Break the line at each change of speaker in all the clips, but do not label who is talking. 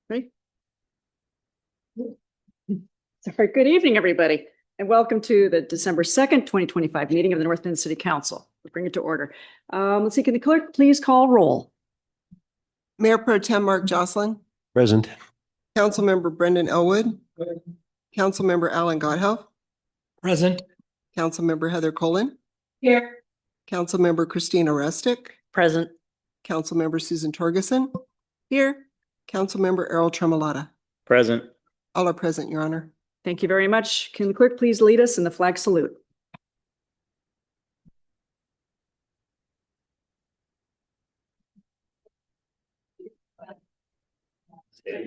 Right. Sorry, good evening, everybody, and welcome to the December 2nd, 2025 meeting of the North Bend City Council. We'll bring it to order. Let's see, can the clerk please call roll?
Mayor Pro Tem Mark Jocelyn,
Present.
Councilmember Brendan Elwood, Councilmember Alan Godhelp,
Present.
Councilmember Heather Cullen,
Here.
Councilmember Christina Restic,
Present.
Councilmember Susan Torgerson, here, Councilmember Errol Tremolata.
Present.
All are present, Your Honor.
Thank you very much. Can the clerk please lead us in the flag salute?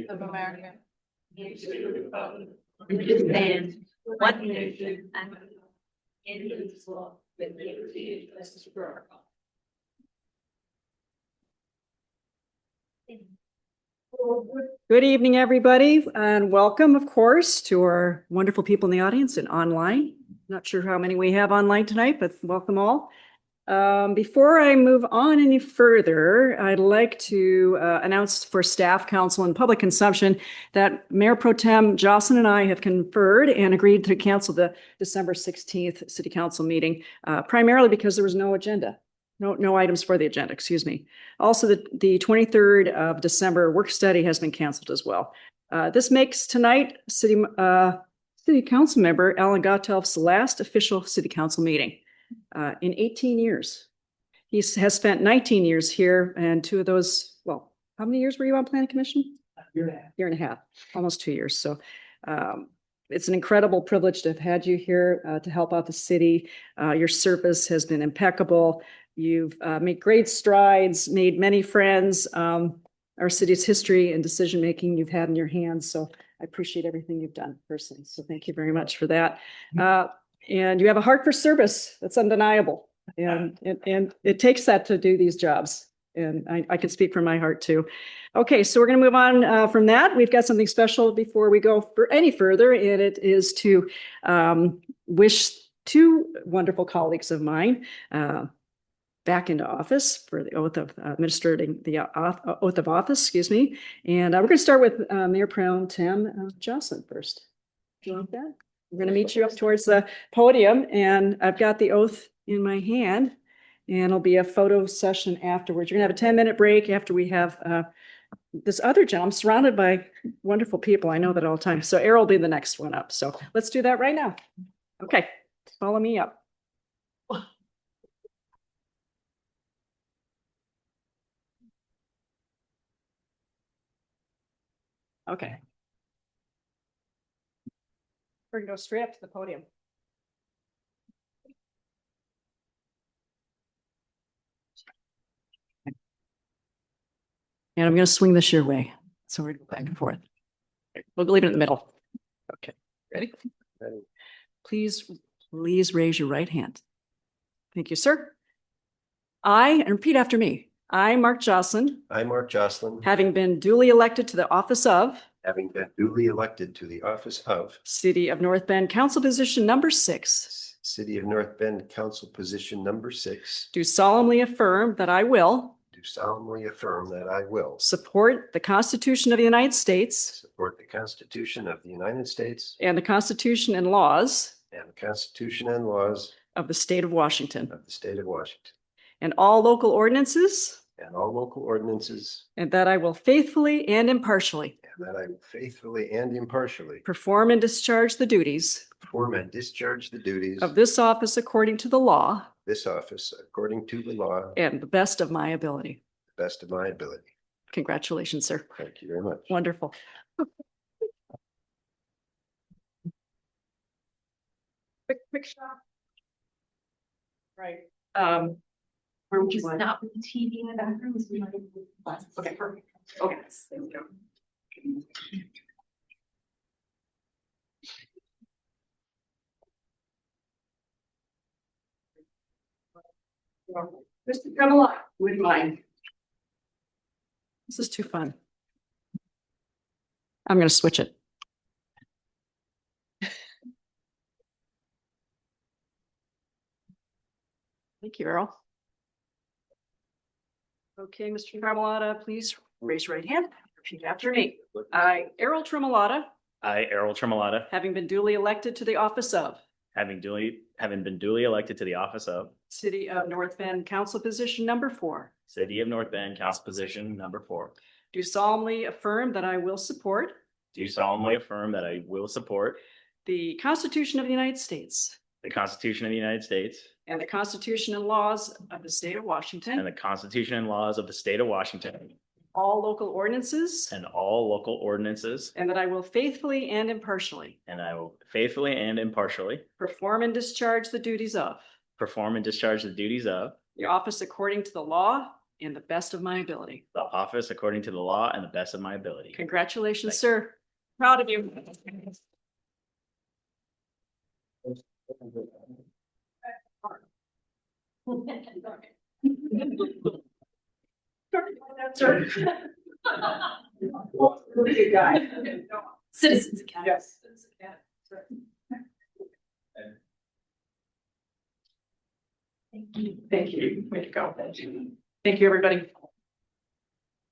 Of America. And one nation and indivisible with liberty and justice for all.
Good evening, everybody, and welcome, of course, to our wonderful people in the audience and online. Not sure how many we have online tonight, but welcome all. Before I move on any further, I'd like to announce for staff, council, and public consumption that Mayor Pro Tem Jocelyn and I have conferred and agreed to cancel the December 16th City Council meeting, primarily because there was no agenda. No items for the agenda, excuse me. Also, the 23rd of December work study has been canceled as well. This makes tonight City Council member Alan Godhelp's last official City Council meeting in 18 years. He has spent 19 years here, and two of those, well, how many years were you on Planning Commission? Year and a half, almost 2 years. So it's an incredible privilege to have had you here to help out the city. Your service has been impeccable. You've made great strides, made many friends. Our city's history and decision-making you've had in your hands. So I appreciate everything you've done personally. So thank you very much for that. And you have a heart for service. That's undeniable. And it takes that to do these jobs. And I can speak from my heart too. Okay, so we're going to move on from that. We've got something special before we go for any further, and it is to wish two wonderful colleagues of mine back into office for the oath of administering the oath of office, excuse me. And we're going to start with Mayor Pro Tem Jocelyn first. Do you want that? We're going to meet you up towards the podium, and I've got the oath in my hand, and it'll be a photo session afterwards. You're going to have a 10-minute break after we have this other gentleman. I'm surrounded by wonderful people. I know that all the time. So Errol will be the next one up. So let's do that right now. Okay, follow me up. Okay. We're gonna go straight up to the podium. And I'm gonna swing this your way. So we're gonna go back and forth. We'll leave it in the middle. Okay, ready?
Ready.
Please raise your right hand. Thank you, sir. And repeat after me. I, Mark Jocelyn,
I, Mark Jocelyn,
having been duly elected to the office of
having been duly elected to the office of
City of North Bend Council Position Number 6,
City of North Bend Council Position Number 6,
do solemnly affirm that I will
do solemnly affirm that I will
support the Constitution of the United States
support the Constitution of the United States
and the Constitution and laws
and the Constitution and laws
of the state of Washington
of the state of Washington
and all local ordinances,
and all local ordinances,
and that I will faithfully and impartially
and that I will faithfully and impartially
perform and discharge the duties
perform and discharge the duties
of this office according to the law
this office according to the law,
and the best of my ability.
the best of my ability.
Congratulations, sir.
Thank you very much.
Wonderful. Quick shot. Right. Where would you
Just
like?
not with the TV in the background.
Okay, perfect. Okay, there we go. Mr. Tremolata, would you mind? This is too fun. I'm going to switch it. Thank you, Errol. Okay, Mr. Tremolata, please raise your right hand. Repeat after me. I, Errol Tremolata,
I, Errol Tremolata,
having been duly elected to the office of
having been duly elected to the office of
City of North Bend Council Position Number 4,
City of North Bend, Council Position Number 4,
do solemnly affirm that I will support
do solemnly affirm that I will support
the Constitution of the United States
the Constitution of the United States
and the Constitution and laws of the state of
and
Washington,
the Constitution and laws of the state of Washington
all local ordinances,
and all local ordinances,
and that I will faithfully and impartially
and I will faithfully and impartially
perform and discharge the duties of
perform and discharge the duties of
the office according to the law and the best of my ability.
the office according to the law and the best of my ability.
Congratulations, sir. Proud of you. Really good guy.
Citizens Academy.
Yes. Thank you. Way to go. Thank you, everybody.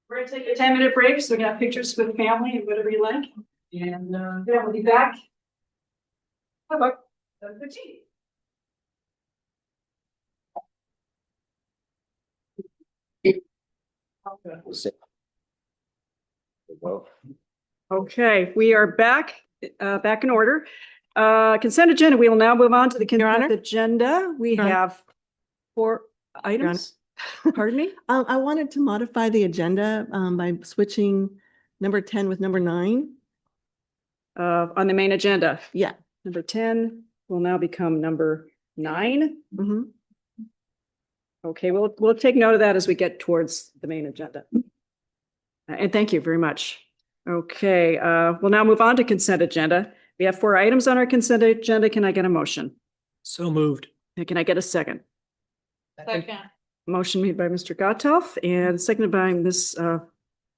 We're gonna take a 10-minute break, so we can have pictures with family and whatever you like. And yeah, we'll be back. How about 7:15?
Well,
Okay, we are back in order. Consent agenda, we will now move on to the
Your
consent
Honor?
agenda. We
Your Honor?
have 4 items. Pardon me?
I wanted to modify the agenda by switching number 10 with number 9.
On the main agenda.
Yeah.
Number 10 will now become number 9.
Mhm.
Okay, we'll take note of that as we get towards the main agenda. And thank you very much. Okay, we'll now move on to consent agenda. We have 4 items on our consent agenda. Can I get a motion?
So moved.
Can I get a second?
Second.
Motion made by Mr. Gottoff and seconded by Ms.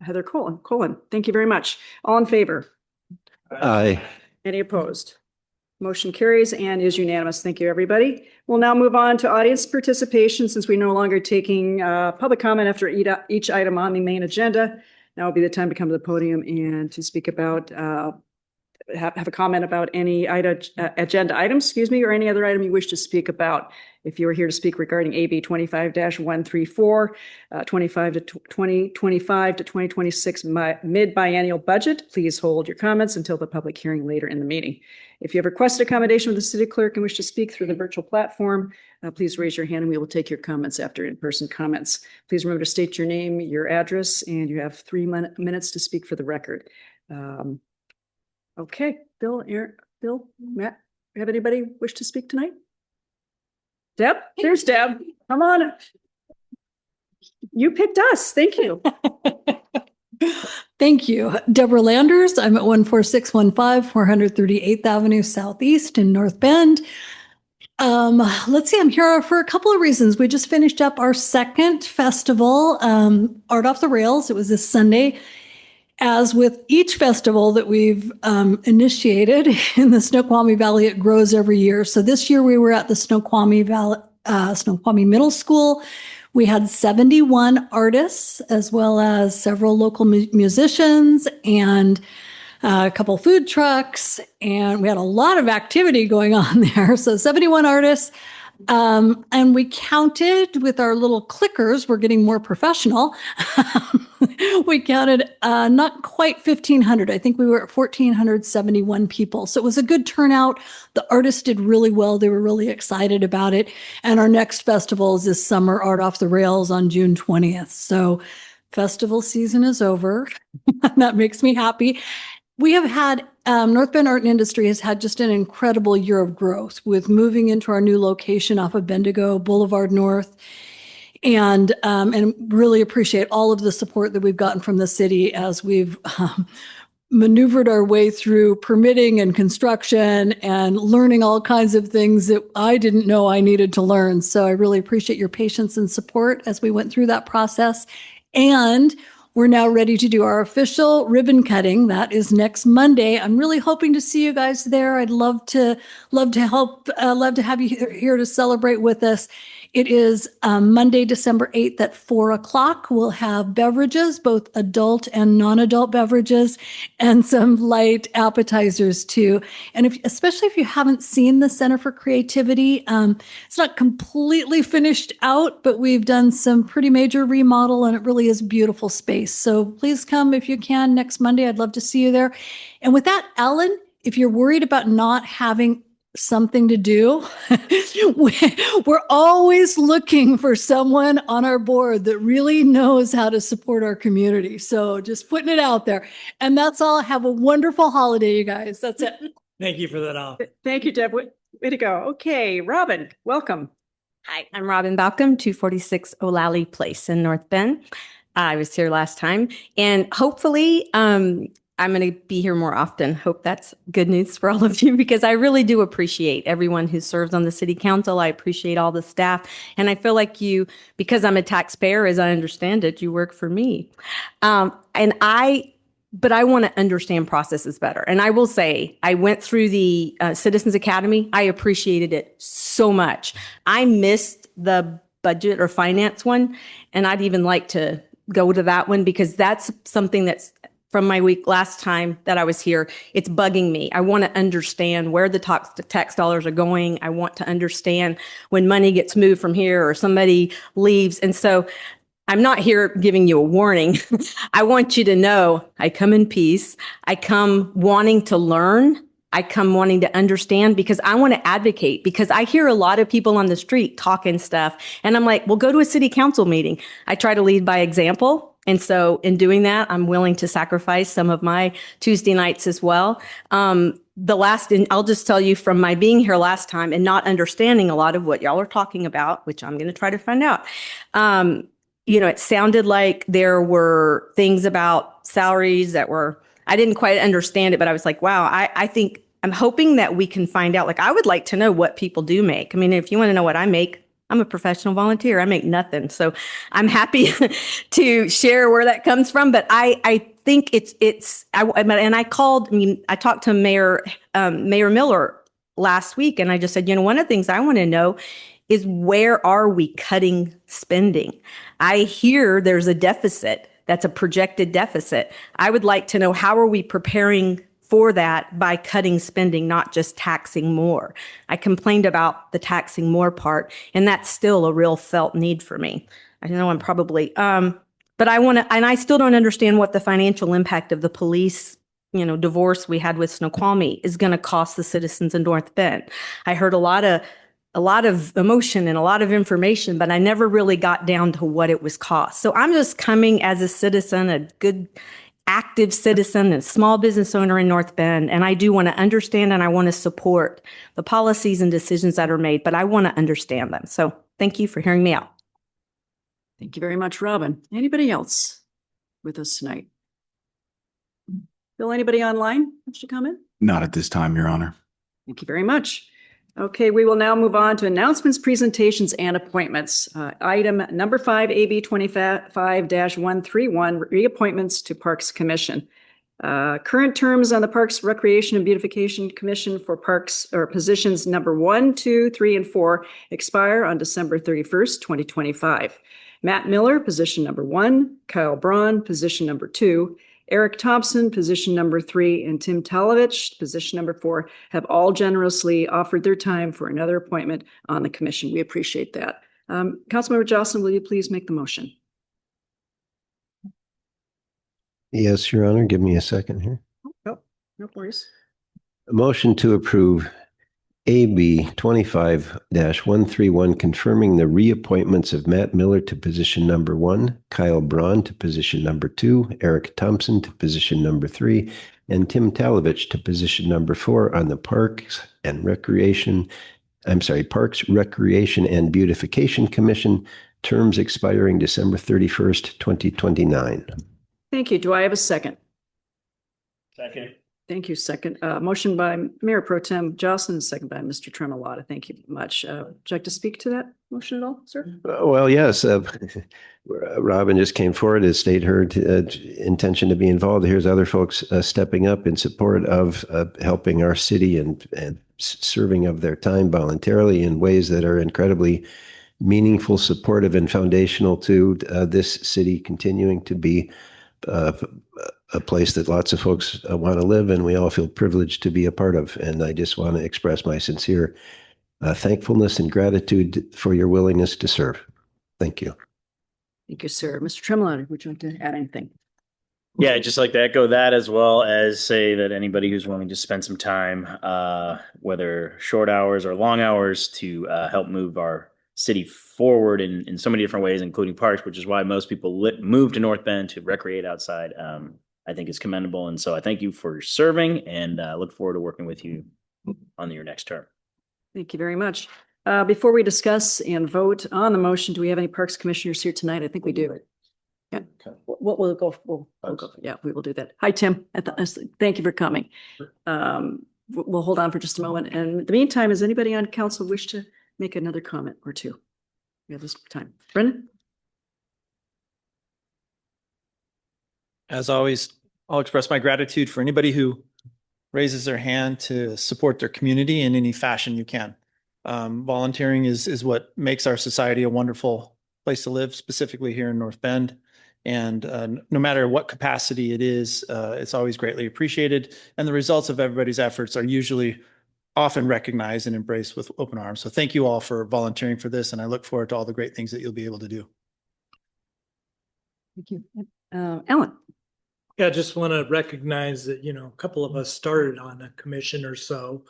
Heather Colon. Thank you very much. All in favor?
aye.
Any opposed? Motion carries and is unanimous. Thank you, everybody. We'll now move on to audience participation since we're no longer taking public comment after each item on the main agenda. Now will be the time to come to the podium and to speak about, have a comment about any agenda items, or any other item you wish to speak about. If you are here to speak regarding AB 25-134, 25 to 2025 to 2026 mid-biennial budget, please hold your comments until the public hearing later in the meeting. If you have requested accommodation with the city clerk and wish to speak through the virtual platform, please raise your hand and we will take your comments after in-person comments. Please remember to state your name, your address, and you have 3 minutes to speak for the record. Okay, Bill, Matt, have anybody wish to speak tonight? Deb, there's Deb. Come on. You picked us. Thank you.
Thank you. Deborah Landers. I'm at 14615 438th Avenue Southeast in North Bend. Let's see, I'm here for a couple of reasons. We just finished up our second festival, Art Off the Rails. It was this Sunday. As with each festival that we've initiated in the Snoqualmie Valley, it grows every year. So this year we were at the Snoqualmie Valley, Snoqualmie Middle School. We had 71 artists, as well as several local musicians and a couple food trucks. And we had a lot of activity going on there. So 71 artists. And we counted with our little clickers. We're getting more professional. We counted not quite 1,500. I think we were at 1,471 people. So it was a good turnout. The artists did really well. They were really excited about it. And our next festival is this summer, Art Off the Rails, on June 20th. So festival season is over. That makes me happy. We have had, North Bend Art and Industry has had just an incredible year of growth with moving into our new location off of Bendigo Boulevard North. And really appreciate all of the support that we've gotten from the city as we've maneuvered our way through permitting and construction and learning all kinds of things that I didn't know I needed to learn. So I really appreciate your patience and support as we went through that process. And we're now ready to do our official ribbon cutting. That is next Monday. I'm really hoping to see you guys there. I'd love to help, love to have you here to celebrate with us. It is Monday, December 8th at 4:00. We'll have beverages, both adult and non-adult beverages, and some light appetizers too. And especially if you haven't seen the Center for Creativity, it's not completely finished out, but we've done some pretty major remodel and it really is a beautiful space. So please come if you can next Monday. I'd love to see you there. And with that, Ellen, if you're worried about not having something to do, we're always looking for someone on our board that really knows how to support our community. So just putting it out there. And that's all. Have a wonderful holiday, you guys. That's it.
Thank you for that off.
Thank you, Deb. Way to go. Okay, Robin, welcome.
Hi, I'm Robin Balcom, 246 O'Lally Place in North Bend. I was here last time, and hopefully I'm going to be here more often. Hope that's good news for all of you, because I really do appreciate everyone who serves on the city council. I appreciate all the staff, and I feel like you, because I'm a taxpayer, as I understand it, you work for me. But I want to understand processes better. And I will say, I went through the Citizens Academy. I appreciated it so much. I missed the budget or finance one, and I'd even like to go to that one, because that's something that's from my week last time that I was here. It's bugging me. I want to understand where the tax dollars are going. I want to understand when money gets moved from here or somebody leaves. And so I'm not here giving you a warning. I want you to know I come in peace. I come wanting to learn. I come wanting to understand, because I want to advocate, because I hear a lot of people on the street talking stuff. And I'm like, well, go to a city council meeting. I try to lead by example. And so in doing that, I'm willing to sacrifice some of my Tuesday nights as well. And I'll just tell you from my being here last time and not understanding a lot of what y'all are talking about, which I'm going to try to find out. It sounded like there were things about salaries that I didn't quite understand it, but I was like, wow, I think I'm hoping that we can find out. Like, I would like to know what people do make. I mean, if you want to know what I make, I'm a professional volunteer. I make nothing. So I'm happy to share where that comes from. But I think I talked to Mayor Miller last week, and I just said, one of the things I want to know is, where are we cutting spending? I hear there's a deficit. That's a projected deficit. I would like to know, how are we preparing for that by cutting spending, not just taxing more? I complained about the taxing more part, and that's still a real felt need for me. I know I'm probably, but I still don't understand what the financial impact of the police, divorce we had with Snoqualmie is going to cost the citizens in North Bend. I heard a lot of emotion and a lot of information, but I never really got down to what it was cost. So I'm just coming as a citizen, a good, active citizen and small business owner in North Bend. And I do want to understand, and I want to support the policies and decisions that are made, but I want to understand them. So thank you for hearing me out.
Thank you very much, Robin. Anybody else with us tonight? Bill, anybody online wants to comment?
Not at this time, Your Honor.
Thank you very much. Okay, we will now move on to announcements, presentations, and appointments. Item number 5, AB 25-131, reappointments to Parks Commission. Current terms on the Parks, Recreation, and Beautification Commission for parks or positions number 1, 2, 3, and 4 expire on December 31st, 2025. Matt Miller, position number 1, Kyle Braun, position number 2, Eric Thompson, position number 3, and Tim Talovich, position number 4, have all generously offered their time for another appointment on the commission. We appreciate that. Councilmember Jocelyn, will you please make the motion?
Yes, Your Honor. Give me a second here.
Oh, no worries.
A motion to approve AB 25-131, confirming the reappointments of Matt Miller to position number 1, Kyle Braun to position number 2, Eric Thompson to position number 3, and Tim Talovich to position number 4 on the Parks, Recreation, and Beautification Commission, terms expiring December 31st, 2029.
Thank you. Do I have a second?
Second.
Thank you. Second. Motion by Mayor Pro Tem Jocelyn, second by Mr. Tremolata. Thank you much. Would you like to speak to that motion at all, sir?
Well, yes. Robin just came forward to state her intention to be involved. Here's other folks stepping up in support of helping our city and serving of their time voluntarily in ways that are incredibly meaningful, supportive, and foundational to this city continuing to be a place that lots of folks want to live, and we all feel privileged to be a part of. And I just want to express my sincere thankfulness and gratitude for your willingness to serve. Thank you.
Thank you, sir. Mr. Tremolano, would you like to add anything?
Yeah, I'd just like to echo that, as well as say that anybody who's willing to spend some time, whether short hours or long hours, to help move our city forward in so many different ways, including parks, which is why most people move to North Bend to recreate outside, I think is commendable. And so I thank you for serving, and look forward to working with you on your next term.
Thank you very much. Before we discuss and vote on the motion, do we have any Parks Commissioners here tonight? I think we do. Yeah, we'll go. We'll go. Yeah, we will do that. Hi, Tim. Thank you for coming. We'll hold on for just a moment. And in the meantime, does anybody on council wish to make another comment or two? We have this time. Brendan?
As always, I'll express my gratitude for anybody who raises their hand to support their community in any fashion you can. Volunteering is what makes our society a wonderful place to live, specifically here in North Bend. And no matter what capacity it is, it's always greatly appreciated. And the results of everybody's efforts are usually often recognized and embraced with open arms. So thank you all for volunteering for this. And I look forward to all the great things that you'll be able to do.
Thank you. Ellen?
Yeah, I just want to recognize that, a couple of us started on a commission or so.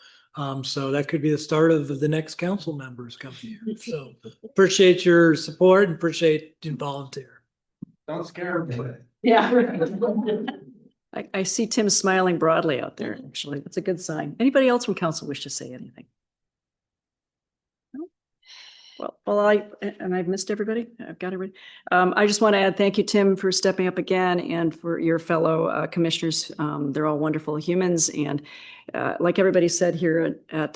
So that could be the start of the next council members coming here. So appreciate your support and appreciate you volunteer.
Don't scare me.
Yeah. I see Tim smiling broadly out there, actually. That's a good sign. Anybody else from council wish to say anything? No? Well, I've missed everybody. I've got everybody. I just want to add thank you, Tim, for stepping up again, and for your fellow commissioners. They're all wonderful humans. And like everybody said here at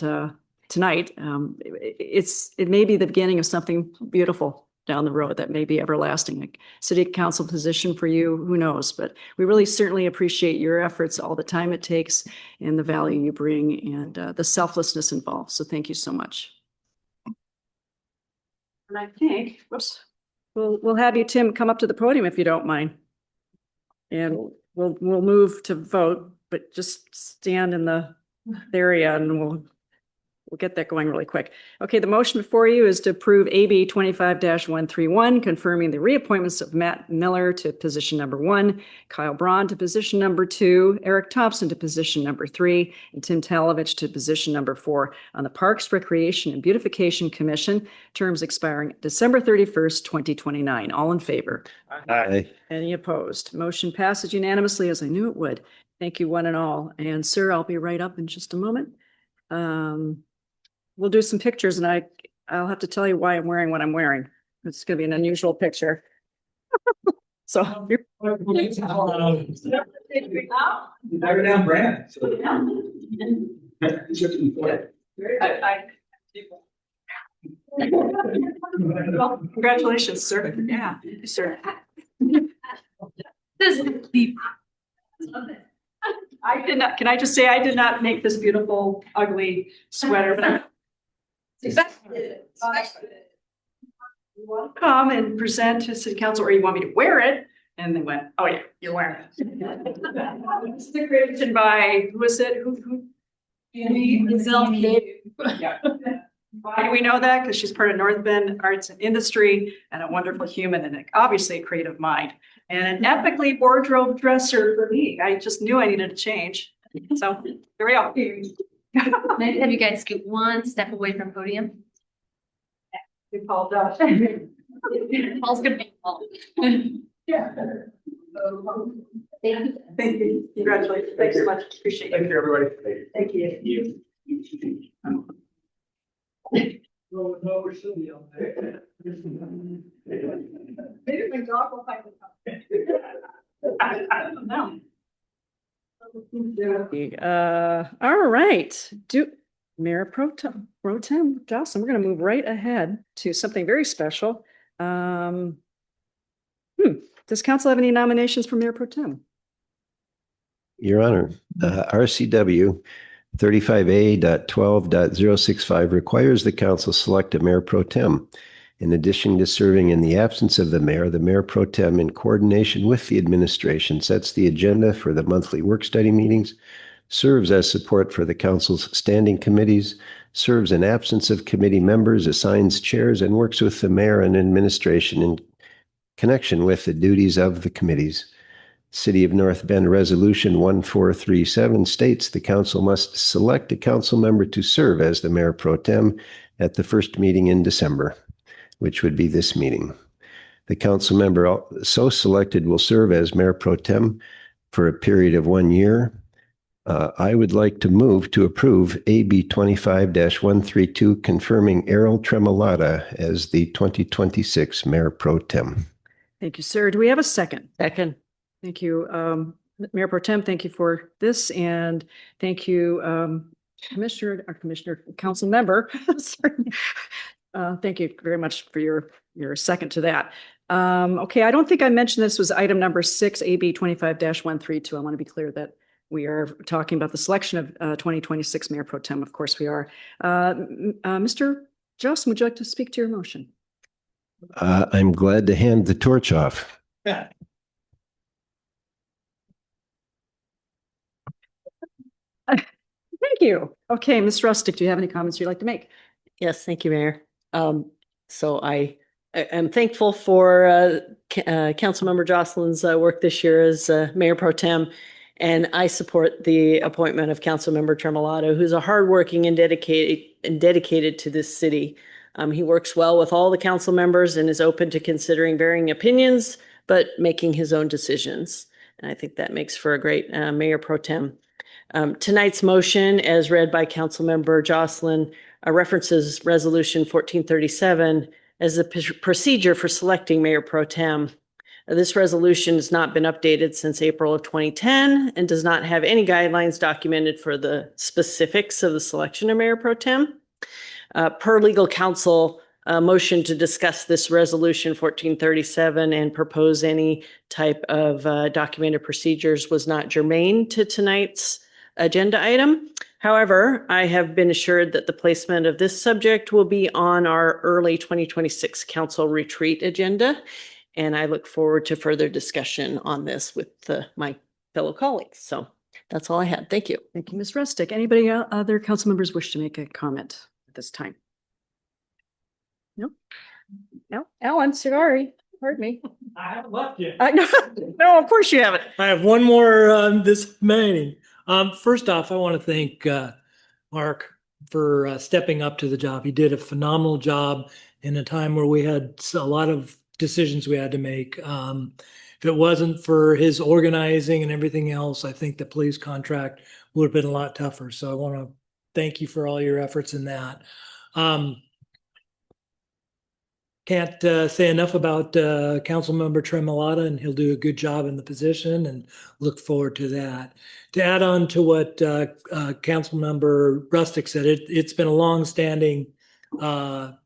tonight, it may be the beginning of something beautiful down the road that may be everlasting. A city council position for you, who knows? But we really certainly appreciate your efforts, all the time it takes, and the value you bring, and the selflessness involved. So thank you so much. And I think, whoops, we'll have you, Tim, come up to the podium if you don't mind. And we'll move to vote, but just stand in the area and we'll get that going really quick. Okay, the motion before you is to approve AB 25-131, confirming the reappointments of Matt Miller to position number 1, Kyle Braun to position number 2, Eric Thompson to position number 3, and Tim Talovich to position number 4 on the Parks, Recreation, and Beautification Commission, terms expiring December 31st, 2029. All in favor?
Aye.
Any opposed? Motion passes unanimously, as I knew it would. Thank you, one and all. And sir, I'll be right up in just a moment. We'll do some pictures, and I'll have to tell you why I'm wearing what I'm wearing. It's going to be an unusual picture. So
Never down brand.
Well, congratulations, sir. Yeah, sir. I did not. Can I just say I did not make this beautiful, ugly sweater, but you want to come and present to city council, or you want me to wear it? And they went, oh yeah, you're wearing it. It's the creation by, who is it? Who? Yeah. Why do we know that? Because she's part of North Bend Arts and Industry, and a wonderful human, and obviously a creative mind, and an ethically wardrobe dresser for me. I just knew I needed a change. So here we go.
Maybe have you guys scoot one step away from podium?
We called up.
Paul's gonna be Paul.
Yeah.
Thank you.
Thank you. Congratulations. Thanks so much. Appreciate it.
Thank you, everybody.
Thank you.
No, we're still on there.
Maybe my dog will find it. I don't know. All right. Mayor Pro Tem Jocelyn, we're going to move right ahead to something very special. Does council have any nominations for Mayor Pro Tem?
Your Honor, RCW 35A.12.065 requires the council select a mayor pro tem. In addition to serving in the absence of the mayor pro tem, in coordination with the administration, sets the agenda for the monthly work study meetings, serves as support for the council's standing committees, serves in absence of committee members, assigns chairs, and works with the mayor and administration in connection with the duties of the committees. City of North Bend Resolution 1437 states the council must select a council member to serve as the mayor pro tem at the first meeting in December, which would be this meeting. The council member so selected will serve as mayor pro tem for a period of 1 year. I would like to move to approve AB 25-132, confirming Errol Tremolata as the 2026 mayor pro tem.
Thank you, sir. Do we have a second?
Second.
Thank you, Mayor Pro Tem. Thank you for this, and thank you, Council Member. Sorry. Thank you very much for your second to that. Okay, I don't think I mentioned this was item number 6, AB 25-132. I want to be clear that we are talking about the selection of 2026 Mayor Pro Tem. Of course we are. Mr. Jocelyn, would you like to speak to your motion?
I'm glad to hand the torch off.
Thank you. Okay, Ms. Rustick, do you have any comments you'd like to make?
Yes, thank you, Mayor. So I am thankful for Councilmember Jocelyn's work this year as Mayor Pro Tem, and I support the appointment of Councilmember Tremolata, who's a hardworking and dedicated to this city. He works well with all the council members and is open to considering varying opinions, but making his own decisions. And I think that makes for a great Mayor Pro Tem. Tonight's motion, as read by Councilmember Jocelyn, references Resolution 1437 as the procedure for selecting Mayor Pro Tem. This resolution has not been updated since April of 2010 and does not have any guidelines documented for the specifics of the selection of Mayor Pro Tem. Per legal counsel, motion to discuss this resolution 1437 and propose any type of documented procedures was not germane to tonight's agenda item. However, I have been assured that the placement of this subject will be on our early 2026 council retreat agenda, and I look forward to further discussion on this with my fellow colleagues. So that's all I had. Thank you.
Thank you, Ms. Rustick. Anybody other council members wish to make a comment at this time? No? No? Alan, sorry. Pardon me.
I haven't left yet.
No, of course you haven't.
I have one more this meeting. First off, I want to thank Mark for stepping up to the job. He did a phenomenal job in a time where we had a lot of decisions we had to make. If it wasn't for his organizing and everything else, I think the police contract would have been a lot tougher. So I want to thank you for all your efforts in that. Can't say enough about Councilmember Tremolata, and he'll do a good job in the position, and look forward to that. To add on to what Councilmember Rustick said, it's been a long-standing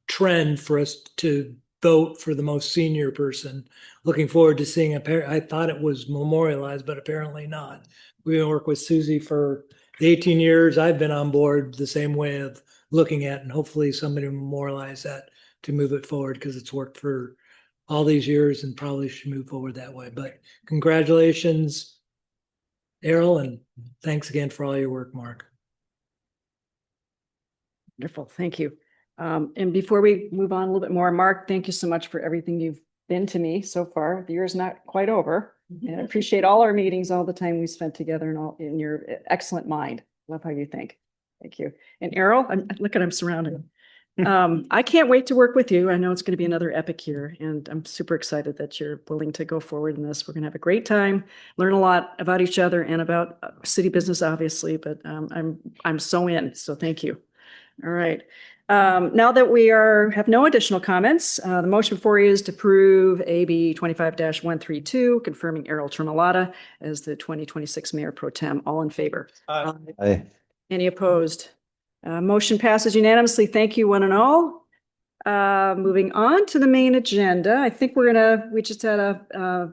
trend for us to vote for the most senior person. Looking forward to seeing I thought it was memorialized, but apparently not. We've been working with Susie for the 18 years I've been on board, the same way of looking at, and hopefully somebody will memorialize that to move it forward, because it's worked for all these years and probably should move forward that way. But congratulations, Errol, and thanks again for all your work, Mark.
Wonderful. Thank you. And before we move on a little bit more, Mark, thank you so much for everything you've been to me so far. The year's not quite over. And I appreciate all our meetings, all the time we spent together, and all in your excellent mind. Love how you think. Thank you. And Errol, look at him surrounded. I can't wait to work with you. I know it's going to be another epic year, and I'm super excited that you're willing to go forward in this. We're going to have a great time, learn a lot about each other and about city business, obviously, but I'm so in. So thank you. All right. Now that we have no additional comments, the motion before you is to approve AB 25-132, confirming Errol Tremolata as the 2026 Mayor Pro Tem. All in favor?
Aye.
Any opposed? Motion passes unanimously. Thank you, one and all. Moving on to the main agenda, I think we just had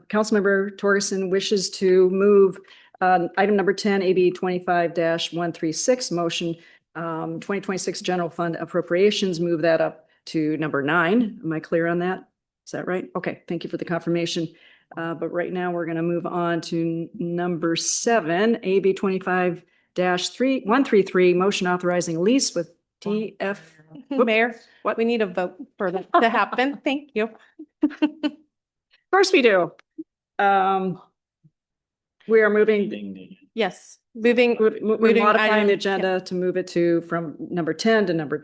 Councilmember Torgerson wishes to move item number 10, AB 25-136, motion 2026 general fund appropriations, move that up to number 9. Am I clear on that? Is that right? Okay, thank you for the confirmation. But right now we're going to move on to number 7, AB 25-133, motion authorizing lease with DF.
Mayor, what we need a vote for that to happen. Thank you.
Of course we do. We are moving,
Yes, moving.
we're modifying
item-
the agenda to move it to from number 10 to number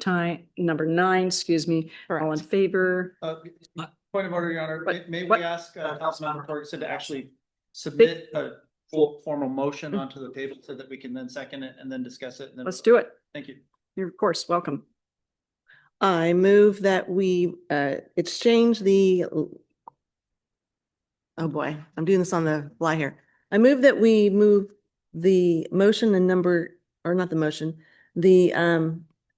9, excuse me. All in
Correct.
favor?
Point of order, Your Honor.
What-
May
what-
we ask Councilmember Torgerson to actually submit a full formal motion onto the table so that we can then second it and then discuss it? And then
Let's do it.
Thank you.
You're of course welcome.
I move that we exchange the, oh boy, I'm doing this on the fly here. I move that we move the motion and number, or not the motion, the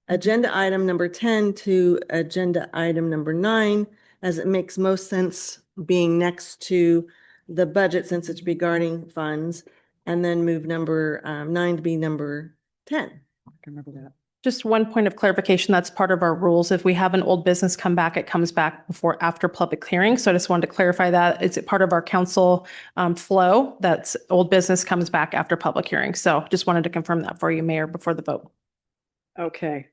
agenda item number 10 to agenda item number 9, as it makes most sense being next to the budget since it's regarding funds, and then move number 9 to be number 10.
I can remember that.
Just one point of clarification, that's part of our rules. If we have an old business come back, it comes back after public hearing. So I just wanted to clarify that. It's part of our council flow. That's old business comes back after public hearing. So just wanted to confirm that for you, Mayor, before the vote.
Okay.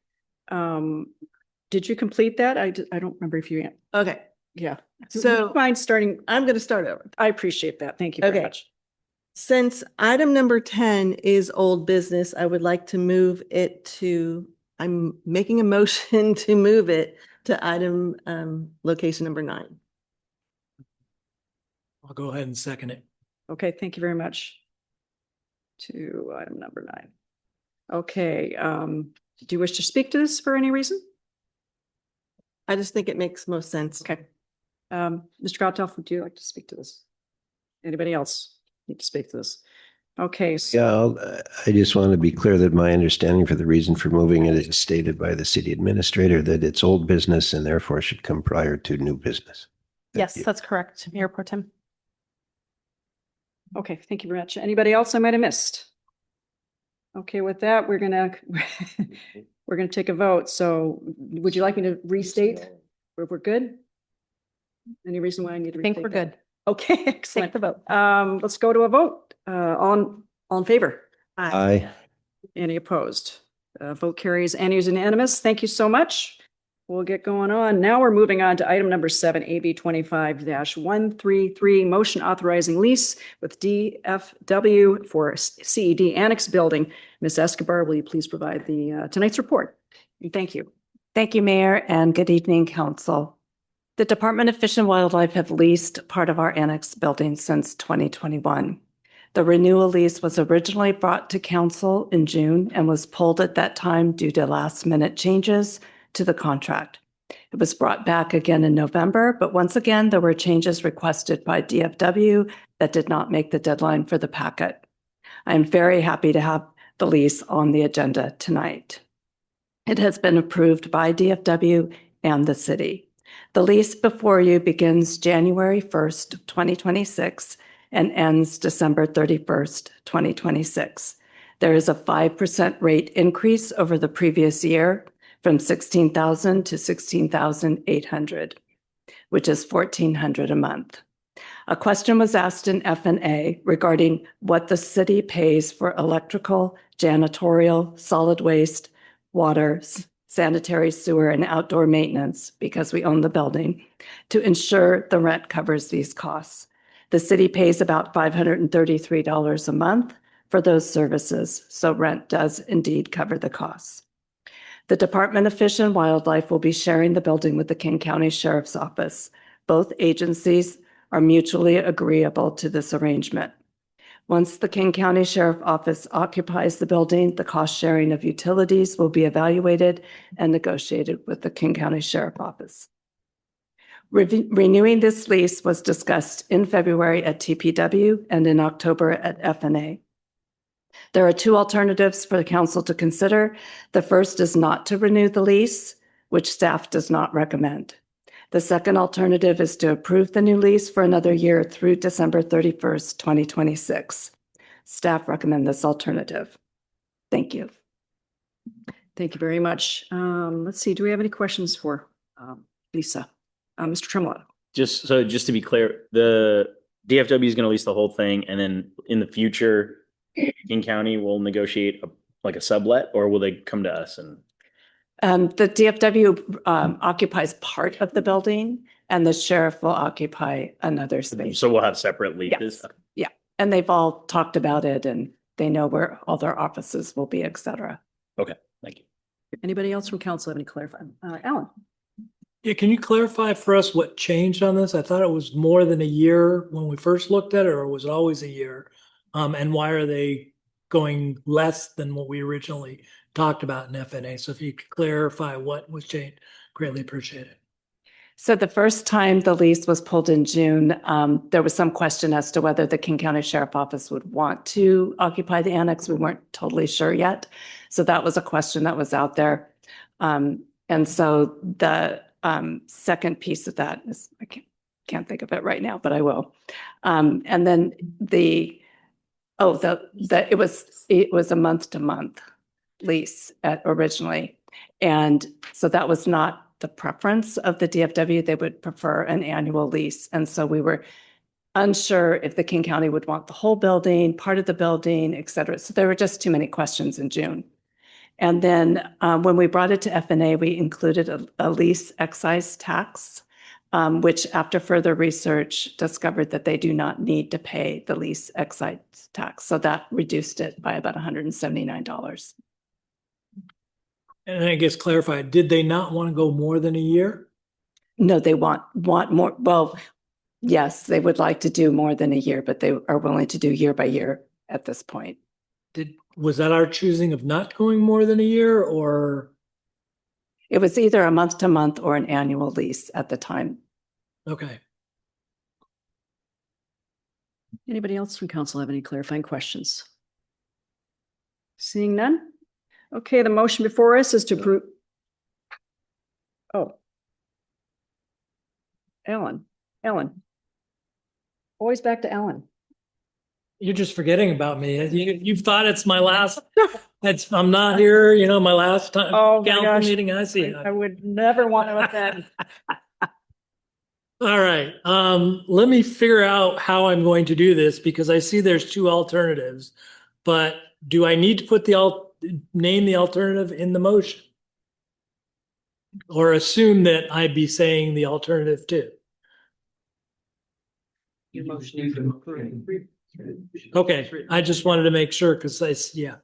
Did you complete that? I don't remember if you,
Okay,
yeah.
So-
Fine, starting,
I'm going to start over.
I appreciate that. Thank you very
Okay.
much.
Since item number 10 is old business, I would like to move it to, I'm making a motion to move it to item location number 9.
I'll go ahead and second it.
Okay, thank you very much. To item number 9. Okay, do you wish to speak to this for any reason?
I just think it makes most sense.
Okay. Mr. Gottoff, would you like to speak to this? Anybody else need to speak to this? Okay, so
Yeah, I just want to be clear that my understanding for the reason for moving it is stated by the city administrator that it's old business and therefore should come prior to new business. Thank
Yes,
you.
that's correct, Mayor Pro Tem.
okay, thank you very much. Anybody else I might have missed? Okay, with that, we're gonna take a vote. So would you like me to restate? We're good? Any reason why I need to
I think
restate
we're
that?
good.
Okay,
Take
excellent.
the vote.
Let's go to a vote. All in favor?
Aye.
Any opposed? Vote carries and is unanimous. Thank you so much. We'll get going on. Now we're moving on to item number 7, AB 25-133, motion authorizing lease with DFW for CED Annex Building. Ms. Escobar, will you please provide the tonight's report? And thank you.
Thank you, Mayor, and good evening, Council. The Department of Fish and Wildlife have leased part of our annex building since 2021. The renewal lease was originally brought to Council in June and was pulled at that time due to last-minute changes to the contract. It was brought back again in November, but once again, there were changes requested by DFW that did not make the deadline for the packet. I am very happy to have the lease on the agenda tonight. It has been approved by DFW and the city. The lease before you begins January 1st, 2026 and ends December 31st, 2026. There is a 5% rate increase over the previous year from $16,000 to $16,800, which is $1,400 a month. A question was asked in F&A regarding what the city pays for electrical, janitorial, solid waste, water, sanitary, sewer, and outdoor maintenance, because we own the building, to ensure the rent covers these costs. The city pays about $533 a month for those services, so rent does indeed cover the costs. The Department of Fish and Wildlife will be sharing the building with the King County Sheriff's Office. Both agencies are mutually agreeable to this arrangement. Once the King County Sheriff Office occupies the building, the cost sharing of utilities will be evaluated and negotiated with the King County Sheriff Office. Renewing this lease was discussed in February at TPW and in October at F&A. There are 2 alternatives for the council to consider. The first is not to renew the lease, which staff does not recommend. The second alternative is to approve the new lease for another year through December 31st, 2026. Staff recommend this alternative. Thank you.
Thank you very much. Let's see, do we have any questions for Lisa, Mr. Tremolo.
Just to be clear, the DFW is going to lease the whole thing, and then in the future, King County will negotiate a sublet, or will they come to us? And
The DFW occupies part of the building and the sheriff will occupy another space.
so we'll have separate leases.
Yes. Yeah. And they've all talked about it and they know where all their offices will be, et cetera.
Okay, thank you.
Anybody else from council have any clarifying? Alan?
Yeah, can you clarify for us what changed on this? I thought it was more than a year when we first looked at it, or was it always a year? And why are they going less than what we originally talked about in FNA? So if you could clarify what was changed, greatly appreciate it.
So the first time the lease was pulled in June, there was some question as to whether the King County Sheriff Office would want to occupy the annex. We weren't totally sure yet. So that was a question that was out there. And so the second piece of that is, I can't think of it right now, but I will. And then it was a month-to-month lease originally. And so that was not the preference of the DFW. They would prefer an annual lease. And so we were unsure if the King County would want the whole building, part of the building, et cetera. So there were just too many questions in June. And then when we brought it to FNA, we included a lease excise tax, which after further research discovered that they do not need to pay the lease excise tax. So that reduced it by about $179.
And I guess clarify, did they not want to go more than a year?
No, they want more. Well, yes, they would like to do more than a year, but they are willing to do year by year at this point.
Was that our choosing of not going more than a year, or?
It was either a month-to-month or an annual lease at the time.
Okay.
Anybody else from council have any clarifying questions? Seeing none? Okay, the motion before us is to approve. Oh. Ellen. Always back to Ellen.
You're just forgetting about me. You've thought it's my last, I'm not here, my last time.
Oh, my
council
gosh.
meeting. I see.
I would never want to offend.
All right. Let me figure out how I'm going to do this, because I see there's two alternatives, but do I need to name the alternative in the motion? Or assume that I'd be saying the alternative too?
Your motion is to approve.
Okay, I just wanted to make sure, because yeah.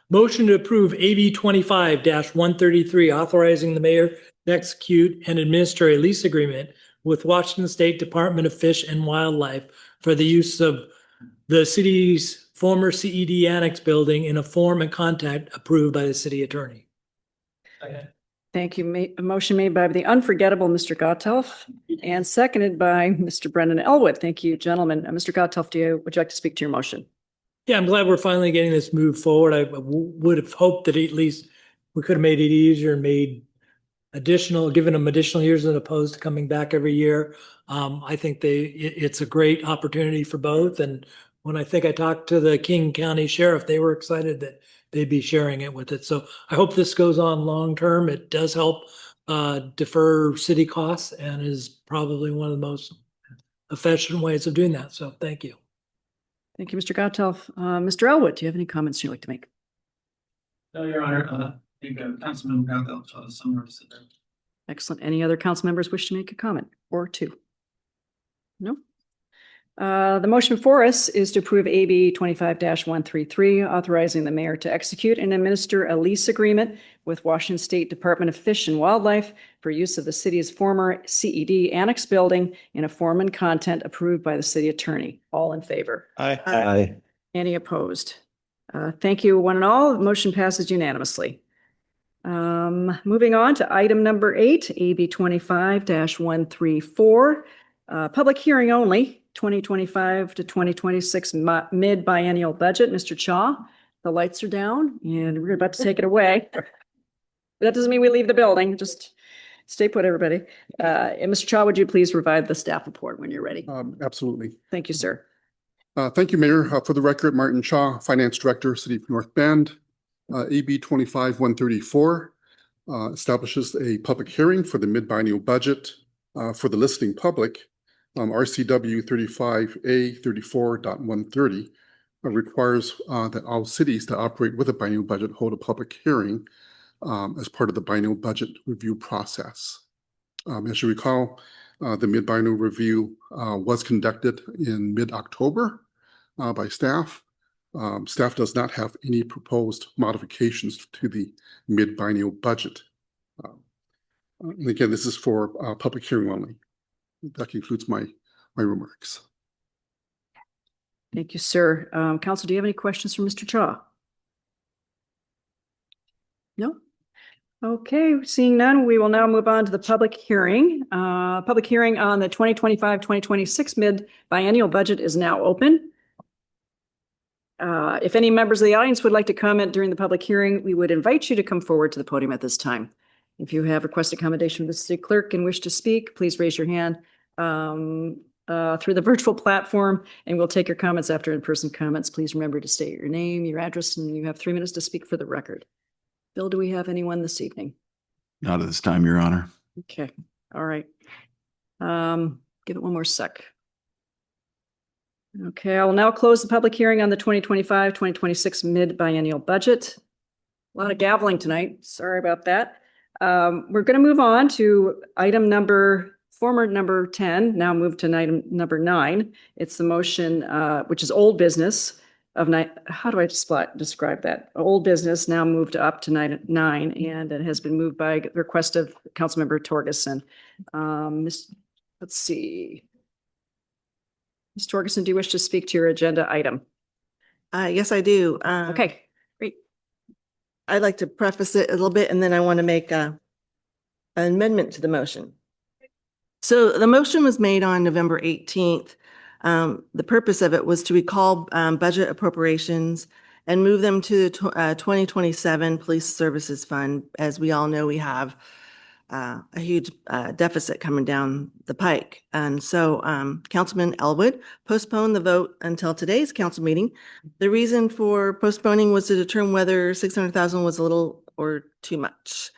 Motion to approve AB 25-133, authorizing the mayor to execute and administer a lease agreement with Washington State Department of Fish and Wildlife for the use of the city's former CED Annex building in a form and content approved by the city attorney.
Okay.
Thank you. A motion made by the unforgettable Mr. Gotthelf and seconded by Mr. Brendan Elwood. Thank you, gentlemen. Mr. Gotthelf, would you like to speak to your motion?
Yeah, I'm glad we're finally getting this moved forward. I would have hoped that at least we could have made it easier and given them additional years as opposed to coming back every year. I think it's a great opportunity for both. And when I talked to the King County Sheriff, they were excited that they'd be sharing it with it. So I hope this goes on long term. It does help defer city costs and is probably one of the most efficient ways of doing that. So thank you.
Thank you, Mr. Gotthelf. Mr. Elwood, do you have any comments you'd like to make?
No, Your Honor. I think Councilman Gotthelf summarized it.
Excellent. Any other council members wish to make a comment or two? No? The motion before us is to approve AB 25-133, authorizing the mayor to execute and administer a lease agreement with Washington State Department of Fish and Wildlife for use of the city's former CED Annex building in a form and content approved by the city attorney. All in favor?
Aye.
Any opposed? Thank you, one and all. The motion passes unanimously. Moving on to item number 8, AB 25-134, public hearing only, 2025 to 2026 mid-biennial budget. Mr. Chaw, the lights are down and we're about to take it away. That doesn't mean we leave the building. Just stay put, everybody. And Mr. Chaw, would you please provide the staff report when you're ready?
Absolutely.
Thank you, sir.
Thank you, Mayor. For the record, Martin Chaw, Finance Director, City of North Bend. AB 25-134 establishes a public hearing for the mid-biennial budget for the listening public. RCW 35A 34.130 requires that all cities that operate with a biennial budget hold a public hearing as part of the biennial budget review process. As you recall, the mid-biennial review was conducted in mid-October by staff. Staff does not have any proposed modifications to the mid-biennial budget. And again, this is for public hearing only. That concludes my remarks.
Thank you, sir. Council, do you have any questions for Mr. Chaw? No? Okay, seeing none, we will now move on to the public hearing. Public hearing on the 2025-2026 mid-biennial budget is now open. If any members of the audience would like to comment during the public hearing, we would invite you to come forward to the podium at this time. If you have requested accommodation from the city clerk and wish to speak, please raise your hand through the virtual platform, and we'll take your comments after in-person comments. Please remember to state your name, your address, and you have 3 minutes to speak for the record. Bill, do we have anyone this evening?
Not at this time, Your Honor.
Okay, all right. Give it one more sec. Okay, I will now close the public hearing on the 2025-2026 mid-biennial budget. A lot of gaveling tonight. Sorry about that. We're going to move on to former number 10, now moved to item number 9. It's the motion, which is old business of how do I describe that? Old business now moved up to 9, and it has been moved by the request of Councilmember Torgerson. Let's see. Ms. Torgerson, do you wish to speak to your agenda item?
Yes, I do.
Okay, great.
I'd like to preface it a little bit, and then I want to make an amendment to the motion. So the motion was made on November 18th. The purpose of it was to recall budget appropriations and move them to the 2027 Police Services Fund. As we all know, we have a huge deficit coming down the pike. And so Councilman Elwood postponed the vote until today's council meeting. The reason for postponing was to determine whether 600,000 was a little or too much.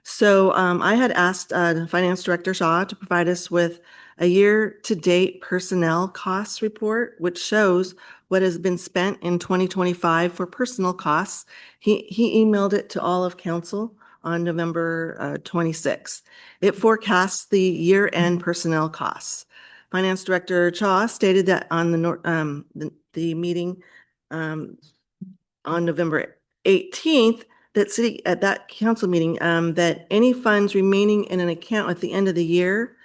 So I had asked Finance Director Shaw to provide us with a year-to-date personnel costs report, which shows what has been spent in 2025 for personnel costs. He emailed it to all of council on November 26th. It forecasts the year-end personnel costs. Finance Director Shaw stated that on the meeting on November 18th, at that council meeting, that any funds remaining in an account at the end of the year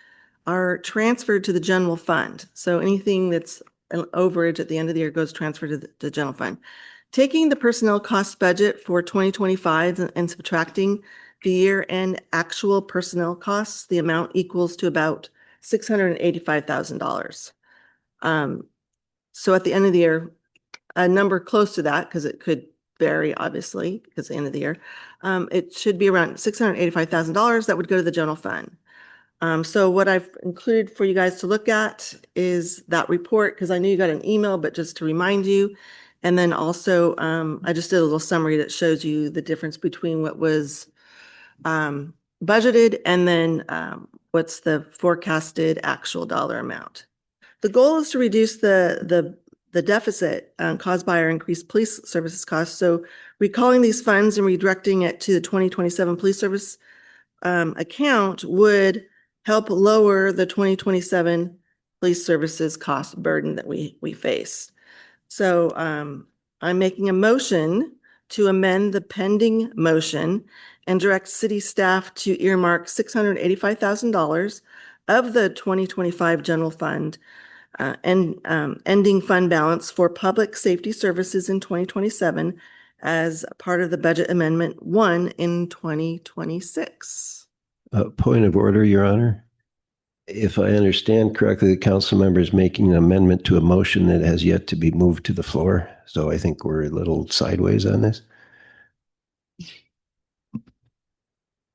are transferred to the general fund. So anything that's an overage at the end of the year goes transferred to the general fund. Taking the personnel cost budget for 2025 and subtracting the year-end actual personnel costs, the amount equals to about $685,000. So at the end of the year, a number close to that, because it could vary, obviously, because the end of the year, it should be around $685,000 that would go to the general fund. So what I've included for you guys to look at is that report, because I knew you got an email, but just to remind you. And then also, I just did a little summary that shows you the difference between what was budgeted and then what's the forecasted actual dollar amount. The goal is to reduce the deficit caused by our increased police services costs. So recalling these funds and redirecting it to the 2027 police service account would help lower the 2027 police services cost burden that we face. So I'm making a motion to amend the pending motion and direct city staff to earmark $685,000 of the 2025 general fund and ending fund balance for public safety services in 2027 as part of the budget amendment 1 in 2026.
Point of order, Your Honor. If I understand correctly, the council member is making an amendment to a motion that has yet to be moved to the floor. So I think we're a little sideways on this.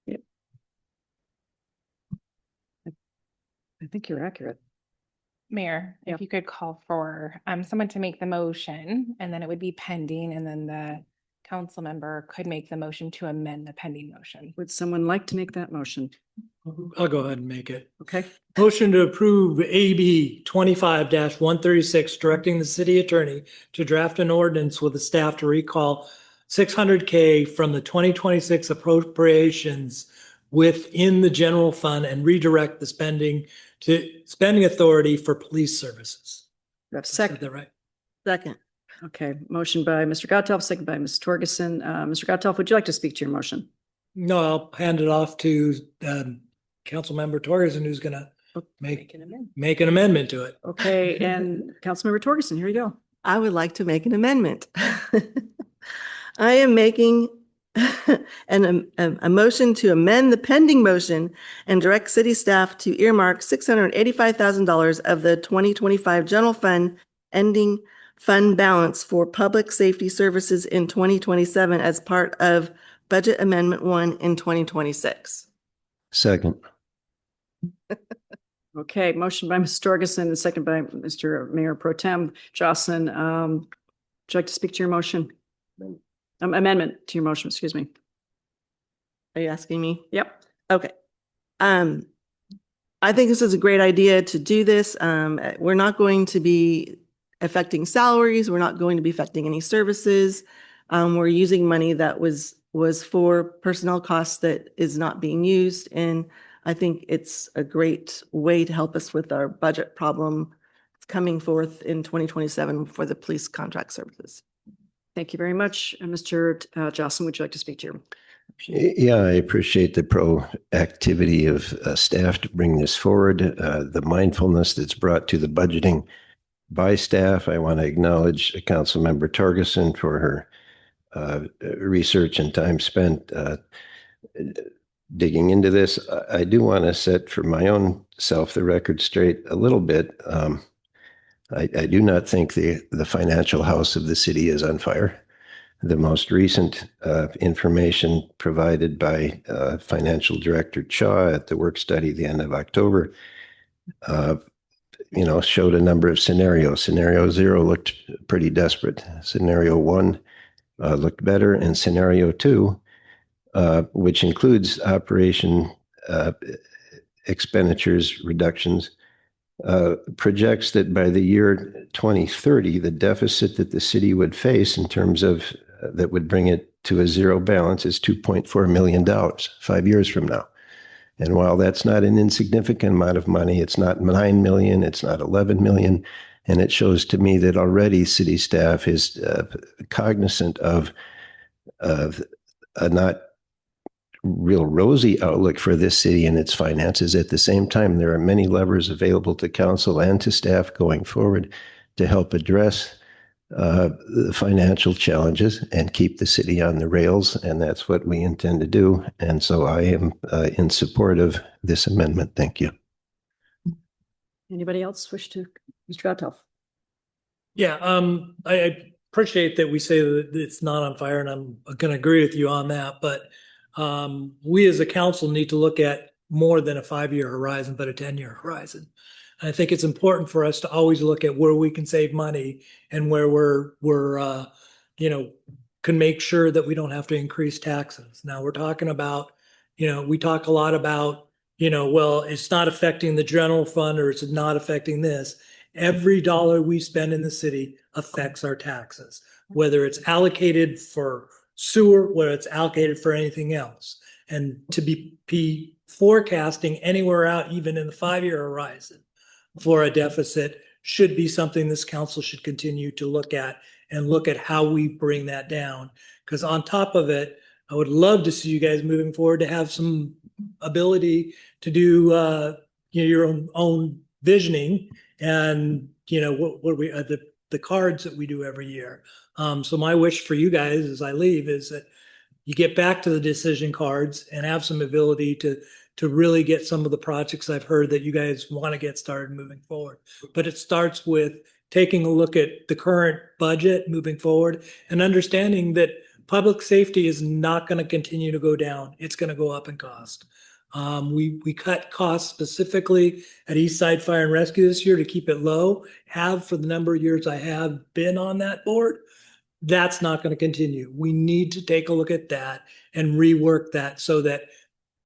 Yep. I think you're accurate.
Mayor,
Yeah.
if you could call for someone to make the motion, and then it would be pending, and then the council member could make the motion to amend the pending motion.
Would someone like to make that motion?
I'll go ahead and make it.
Okay.
Motion to approve AB 25-136, directing the city attorney to draft an ordinance with the staff to recall $600K from the 2026 appropriations within the general fund and redirect the spending authority for police services.
Do I have a
Is
second?
that right?
Second.
Okay, motion by Mr. Gottoff, second by Ms. Torgerson. Mr. Gottoff, would you like to speak to your motion?
No, I'll hand it off to Councilmember Torgerson, who's gonna make an amendment to it.
Okay, and Councilmember Torgerson, here you go.
I would like to make an amendment. I am making a motion to amend the pending motion and direct city staff to earmark $685,000 of the 2025 general fund ending fund balance for public safety services in 2027 as part of Budget Amendment 1 in 2026.
Second.
Okay, motion by Ms. Torgerson and second by Mr. Mayor Pro Tem Jocelyn. Would you like to speak to your motion? Amendment to your motion, excuse me.
Are you asking me?
Yep.
Okay. I think this is a great idea to do this. We're not going to be affecting salaries. We're not going to be affecting any services. We're using money that was for personnel costs that is not being used. And I think it's a great way to help us with our budget problem coming forth in 2027 for the police contract services.
Thank you very much. Mr. Jocelyn, would you like to speak to your?
Yeah, I appreciate the proactivity of staff to bring this forward, the mindfulness that's brought to the budgeting by staff. I want to acknowledge Councilmember Torgerson for her research and time spent digging into this. I do want to set for my own self the record straight a little bit. I do not think the financial house of the city is on fire. The most recent information provided by Financial Director Chaw at the work study at the end of October, showed a number of scenarios. Scenario 0 looked pretty desperate. Scenario 1 looked better, and Scenario 2, which includes operation expenditures reductions, projects that by the year 2030, the deficit that the city would face in terms of that would bring it to a zero balance is $2.4 million 5 years from now. And while that's not an insignificant amount of money, it's not 9 million, it's not 11 million. And it shows to me that already city staff is cognizant of a not real rosy outlook for this city and its finances. At the same time, there are many levers available to council and to staff going forward to help address the financial challenges and keep the city on the rails. And that's what we intend to do. And so I am in support of this amendment. Thank you.
Anybody else wish to? Mr. Gottoff?
Yeah, I appreciate that we say that it's not on fire, and I'm going to agree with you on that. But we as a council need to look at more than a 5-year horizon, but a 10-year horizon. And I think it's important for us to always look at where we can save money and where we're can make sure that we don't have to increase taxes. Now we're talking about, we talk a lot about, well, it's not affecting the general fund or it's not affecting this. Every dollar we spend in the city affects our taxes, whether it's allocated for sewer, whether it's allocated for anything else. And to be forecasting anywhere out, even in the 5-year horizon for a deficit, should be something this council should continue to look at and look at how we bring that down. Because on top of it, I would love to see you guys moving forward to have some ability to do your own visioning and what we the cards that we do every year. So my wish for you guys as I leave is that you get back to the decision cards and have some ability to really get some of the projects I've heard that you guys want to get started moving forward. But it starts with taking a look at the current budget moving forward and understanding that public safety is not going to continue to go down. It's going to go up in cost. We cut costs specifically at Eastside Fire and Rescue this year to keep it low, have for the number of years I have been on that board. That's not going to continue. We need to take a look at that and rework that so that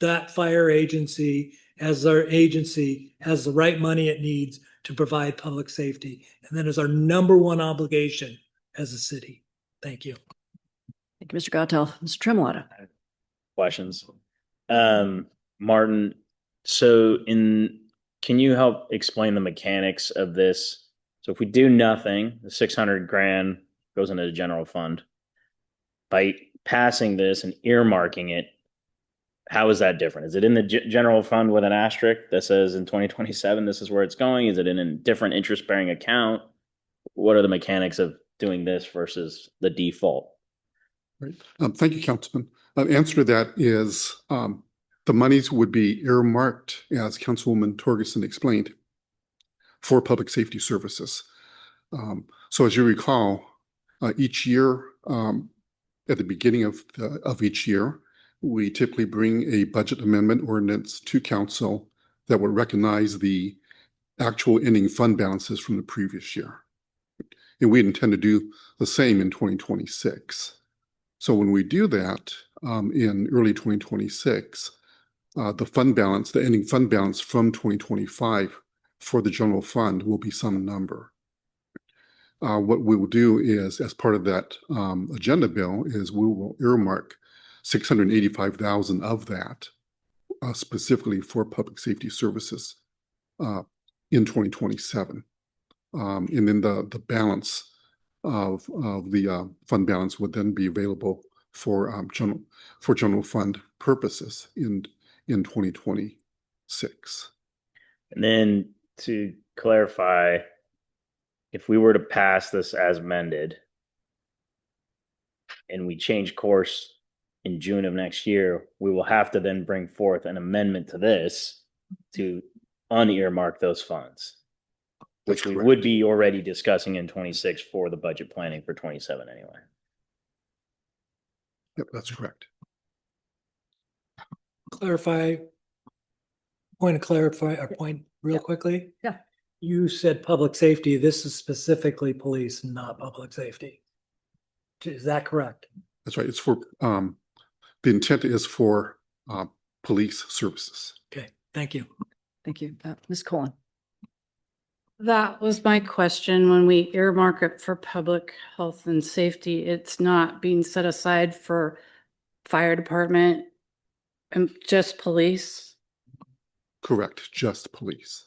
that fire agency, as our agency, has the right money it needs to provide public safety. And that is our number one obligation as a city. Thank you.
Thank you, Mr. Gottel. Mr. Tremolata.
Questions. Martin, can you help explain the mechanics of this? So if we do nothing, the 600 grand goes into the general fund. By passing this and earmarking it, how is that different? Is it in the general fund with an asterisk that says in 2027, this is where it's going? Is it in a different interest bearing account? What are the mechanics of doing this versus the default?
Right. Thank you, Councilman. Answer to that is the monies would be earmarked, as Councilwoman Torgerson explained, for public safety services. So as you recall, each year, at the beginning of each year, we typically bring a budget amendment ordinance to council that would recognize the actual ending fund balances from the previous year. And we intend to do the same in 2026. So when we do that in early 2026, the ending fund balance from 2025 for the general fund will be some number. What we will do is, as part of that agenda bill, is we will earmark $685,000 of that specifically for public safety services in 2027. And then the balance of the fund balance would then be available for general fund purposes in 2026.
And then to clarify, if we were to pass this as amended and we change course in June of next year, we will have to then bring forth an amendment to this to unearmark those funds, which we would be already discussing in 26 for the budget planning for 27 anyway.
Yep, that's correct.
Point real quickly.
Yeah.
You said public safety. This is specifically police, not public safety. Is that correct?
That's right. It's for, the intent is for police services.
Okay, thank you.
Thank you. Ms. Cullen.
That was my question. When we earmark it for public health and safety, it's not being set aside for fire department and just police?
Correct, just police.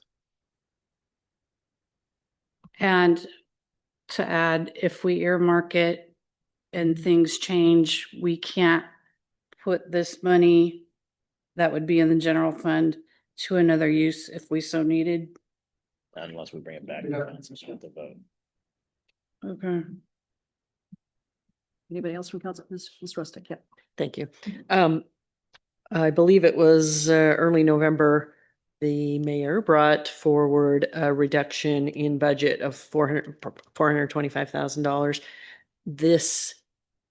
And to add, if we earmark it and things change, we can't put this money that would be in the general fund to another use if we so needed?
Unless we bring it back to council with the vote.
Okay.
Anybody else from council? Ms. Rustic, yeah.
Thank you. I believe it was early November, the mayor brought forward a reduction in budget of $425,000.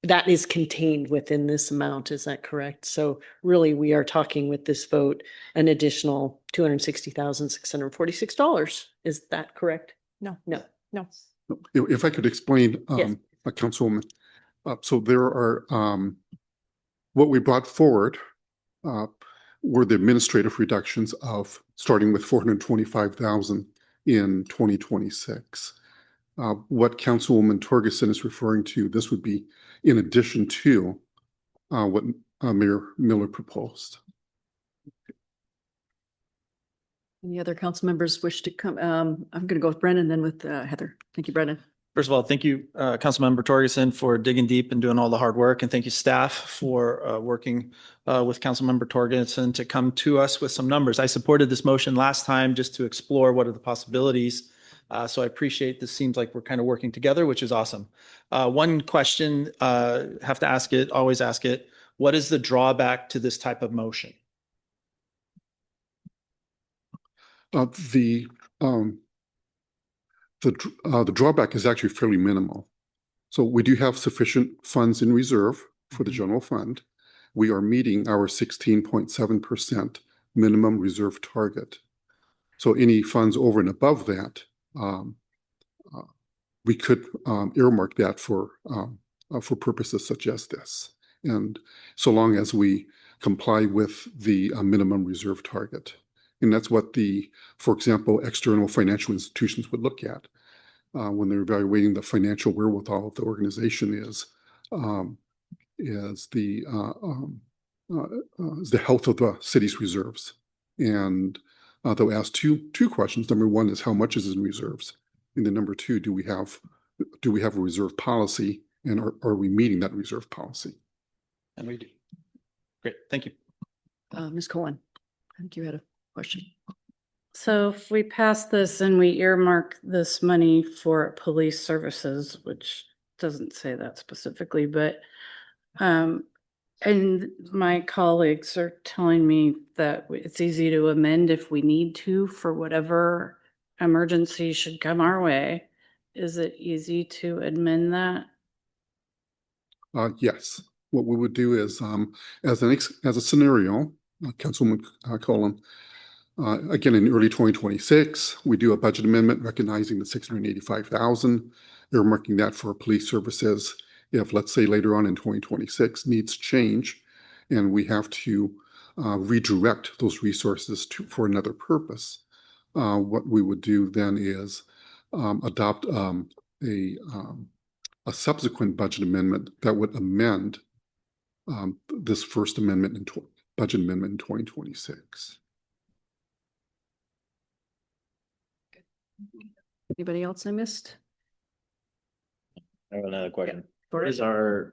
That is contained within this amount, is that correct? So really, we are talking with this vote an additional $260,646. Is that correct?
No.
If I could explain,
Yes.
Councilwoman, so there are, what we brought forward were the administrative reductions of starting with $425,000 in 2026. What Councilwoman Torgerson is referring to, this would be in addition to what Mayor Miller proposed.
Any other council members wish to come? I'm going to go with Brendan, then with Heather. Thank you, Brendan.
First of all, thank you, Councilmember Torgerson, for digging deep and doing all the hard work. And thank you, staff, for working with Councilmember Torgerson to come to us with some numbers. I supported this motion last time just to explore what are the possibilities. So I appreciate this. Seems like we're kind of working together, which is awesome. One question, have to ask it, always ask it. What is the drawback to this type of motion?
The drawback is actually fairly minimal. So we do have sufficient funds in reserve for the general fund. We are meeting our 16.7% minimum reserve target. So any funds over and above that, we could earmark that for for purposes such as this. And so long as we comply with the minimum reserve target. And that's what for example, external financial institutions would look at when they're evaluating the financial wherewithal of the organization is the health of the city's reserves. And they'll ask two questions. Number one is how much is in reserves? And then number two, do we have a reserve policy, and are we meeting that reserve policy?
And we do. Great, thank you.
Ms. Cohen, I think you had a question.
So if we pass this and we earmark this money for police services, which doesn't say that specifically, but and my colleagues are telling me that it's easy to amend if we need to for whatever emergency should come our way. Is it easy to amend that?
Yes. What we would do is, as a scenario, Councilwoman Cullen, again, in early 2026, we do a budget amendment recognizing the $685,000, earmarking that for police services. If, let's say, later on in 2026 needs change and we have to redirect those resources for another purpose, what we would do then is adopt a subsequent budget amendment that would amend this first amendment budget amendment in 2026.
Anybody else I missed?
I have another question.
What is
I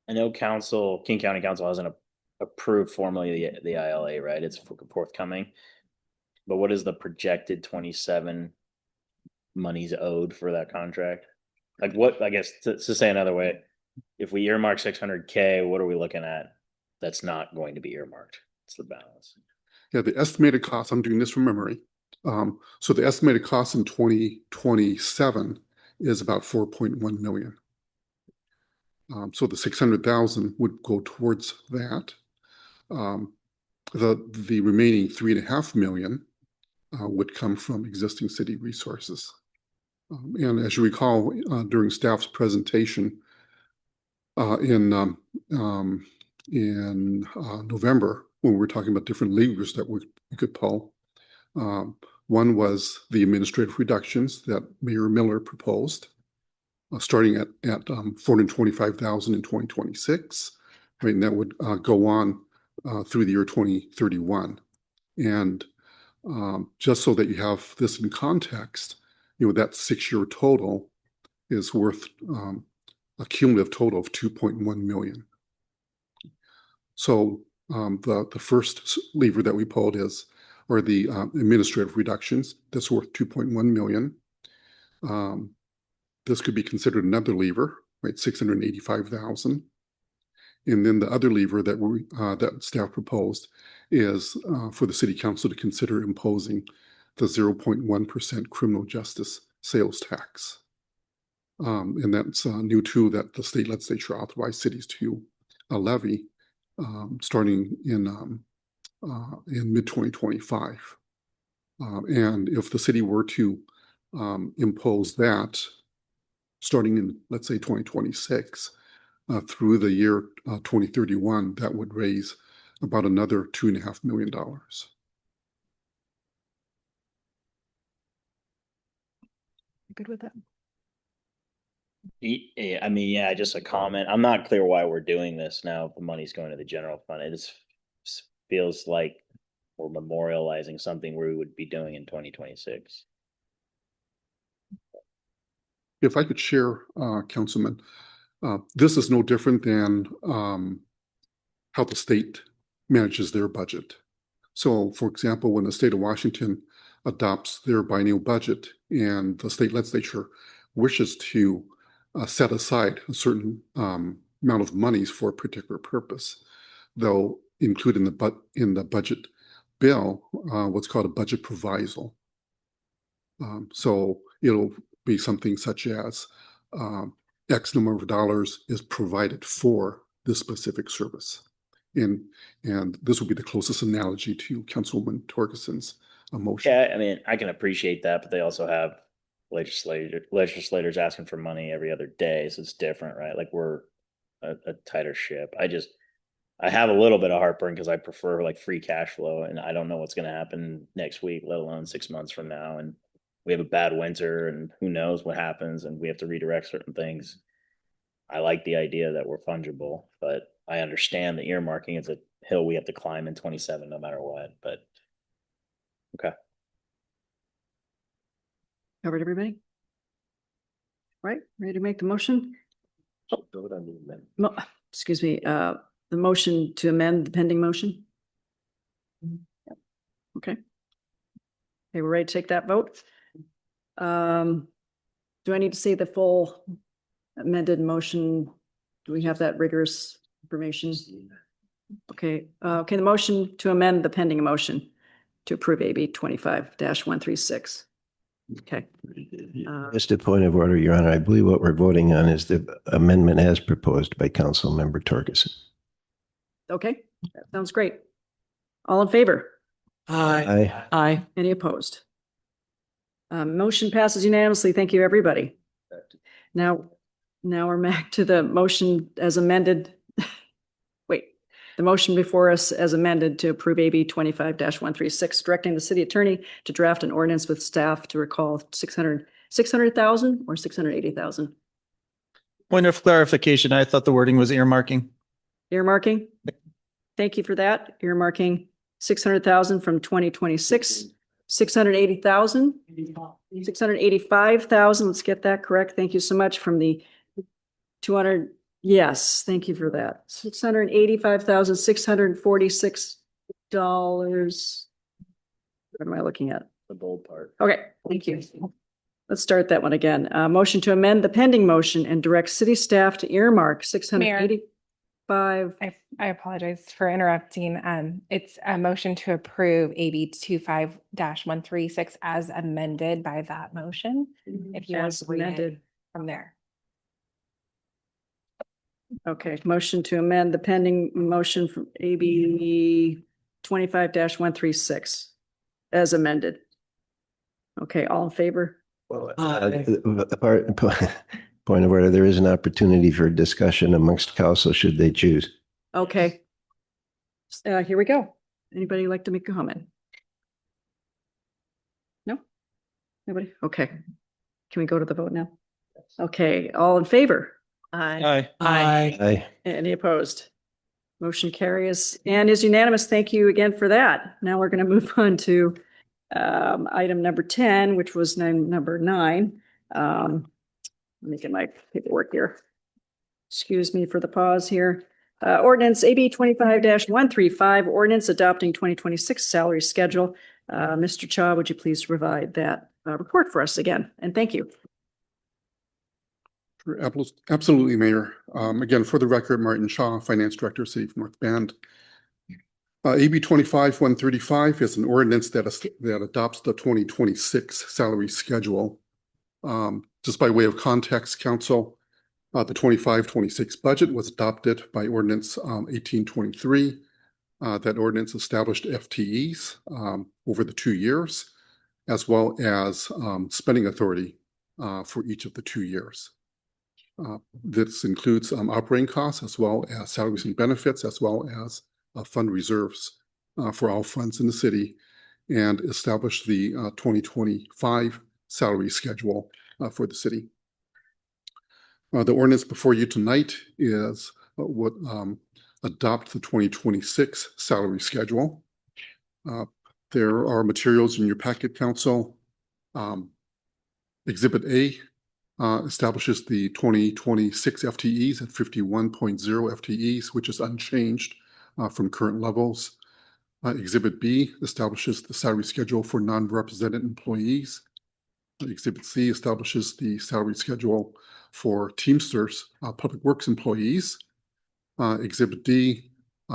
know King County Council hasn't approved formally the ILA, right? It's forthcoming. But what is the projected 27 monies owed for that contract? Like what, I guess to say another way, if we earmark 600K, what are we looking at that's not going to be earmarked? It's the balance.
Yeah, the estimated cost, I'm doing this from memory. So the estimated cost in 2027 is about 4.1 million. So the 600,000 would go towards that. The remaining 3.5 million would come from existing city resources. And as you recall, during staff's presentation in November, when we were talking about different levers that we could pull, one was the administrative reductions that Mayor Miller proposed, starting at 425,000 in 2026. I mean, that would go on through the year 2031. And just so that you have this in context, that 6-year total is worth a cumulative total of 2.1 million. So the first lever that we pulled are the administrative reductions. That's worth 2.1 million. This could be considered another lever, right? 685,000. And then the other lever that staff proposed is for the city council to consider imposing the 0.1% criminal justice sales tax. And that's a new tool that the state legislature authorized cities to levy starting in mid-2025. And if the city were to impose that starting in, let's say, 2026, through the year 2031, that would raise about another $2.5 million.
Good with that?
Yeah, I mean, yeah, just a comment. I'm not clear why we're doing this now. If the money's going to the general fund. It just feels like we're memorializing something we would be doing in 2026.
If I could share, Councilman, this is no different than how the state manages their budget. So, for example, when the state of Washington adopts their biennial budget and the state legislature wishes to set aside a certain amount of monies for a particular purpose, they'll include in the budget bill what's called a budget proviso. So it'll be something such as X number of dollars is provided for this specific service. And this will be the closest analogy to Councilwoman Torgerson's motion.
Yeah, I mean, I can appreciate that, but they also have legislators asking for money every other day, so it's different, right? Like we're a tighter ship. I have a little bit of heartburn because I prefer like free cash flow, and I don't know what's going to happen next week, let alone 6 months from now. And we have a bad winter, and who knows what happens, and we have to redirect certain things. I like the idea that we're fungible, but I understand the earmarking is a hill we have to climb in 27 no matter what. But okay.
Covered everybody? Right, ready to make the motion?
Vote on the amendment.
Excuse me, the motion to amend the pending motion? Yep. Okay. Okay, we're ready to take that vote. Do I need to say the full amended motion? Do we have that rigorous information? Okay, the motion to amend the pending motion to approve AB 25-136. Okay.
Just a point of order, Your Honor. I believe what we're voting on is the amendment as proposed by Councilmember Torgerson.
Okay, that sounds great. All in favor?
Aye.
Aye.
Any opposed? Motion passes unanimously. Thank you, everybody. Now we're back to the motion as amended. Wait, the motion before us as amended to approve AB 25-136, directing the city attorney to draft an ordinance with staff to recall 600,000 or 680,000.
Point of clarification, I thought the wording was earmarking.
Earmarking? Thank you for that. Earmarking 600,000 from 2026, 680,000, 685,000. Let's get that correct. Thank you so much from the 200. Yes, thank you for that. $685,646. What am I looking at?
The bold part.
Okay, thank you. Let's start that one again. Motion to amend the pending motion and direct city staff to earmark 685.
I apologize for interrupting. It's a motion to approve AB 25-136 as amended by that motion. If you want
As
to read it
amended.
from there.
Okay, motion to amend the pending motion from AB 25-136 as amended. Okay, all in favor?
Well, point of order, there is an opportunity for discussion amongst council should they choose.
Okay. Here we go. Anybody like to make a comment? No? Nobody? Okay. Can we go to the vote now? Okay, all in favor?
Aye.
Aye.
Aye.
Any opposed? Motion carries and is unanimous. Thank you again for that. Now we're going to move on to item number 10, which was number 9. Let me get my paperwork here. Excuse me for the pause here. Ordinance AB 25-135, ordinance adopting 2026 salary schedule. Mr. Cha, would you please provide that report for us again? And thank you.
Absolutely, Mayor. Again, for the record, Martin Shaw, Finance Director, City of North Bend. AB 25-135 is an ordinance that adopts the 2026 salary schedule. Just by way of context, Council, the 25-26 budget was adopted by Ordinance 1823. That ordinance established FTEs over the 2 years, as well as spending authority for each of the 2 years. This includes operating costs, as well as salaries and benefits, as well as fund reserves for all funds in the city, and established the 2025 salary schedule for the city. The ordinance before you tonight is what adopt the 2026 salary schedule. There are materials in your packet, Council. Exhibit A establishes the 2026 FTEs at 51.0 FTEs, which is unchanged from current levels. Exhibit B establishes the salary schedule for non-represented employees. Exhibit C establishes the salary schedule for Teamsters, Public Works employees. Exhibit D,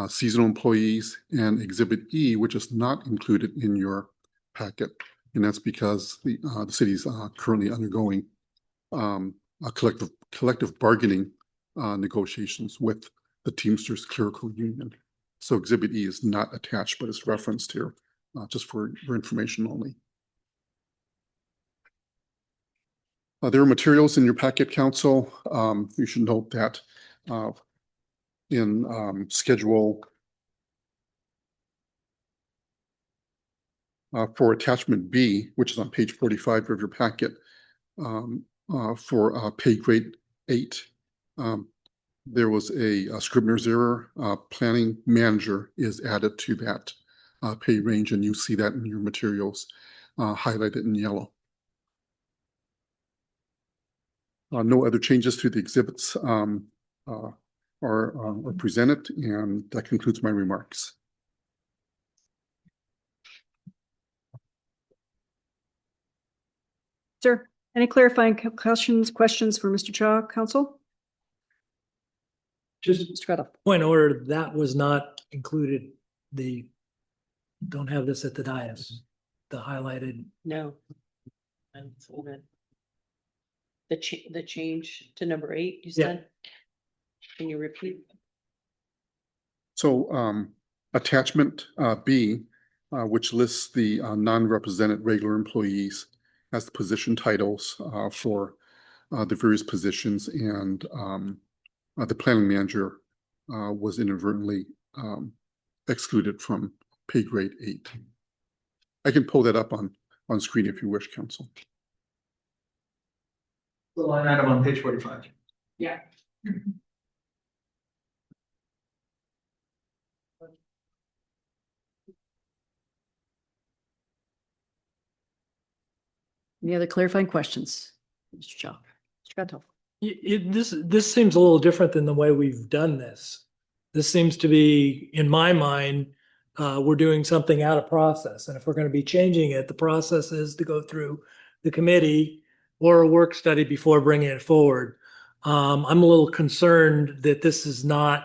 seasonal employees, and Exhibit E, which is not included in your packet. And that's because the city is currently undergoing a collective bargaining negotiations with the Teamsters Clerical Union. So Exhibit E is not attached, but it's referenced here, just for your information only. There are materials in your packet, Council. You should note that in schedule for attachment B, which is on page 45 of your packet, for pay grade 8. There was a Scribner's error. Planning manager is added to that pay range, and you see that in your materials highlighted in yellow. No other changes to the exhibits are presented, and that concludes my remarks.
Sir, any clarifying questions for Mr. Cha, council?
Just
Mr. Cutoff.
point of order, that was not included. Don't have this at the dais, the highlighted.
No. The change to number 8, you
Yeah.
said? Can you repeat?
So attachment B, which lists the non-represented regular employees as the position titles for the various positions, and the planning manager was inadvertently excluded from pay grade 8. I can pull that up on screen if you wish, council.
The line item on page 45.
Yeah.
Any other clarifying questions? Mr. Cha. Mr. Cutoff.
This seems a little different than the way we've done this. This seems to be, in my mind, we're doing something out of process. And if we're going to be changing it, the process is to go through the committee or a work study before bringing it forward. I'm a little concerned that this is not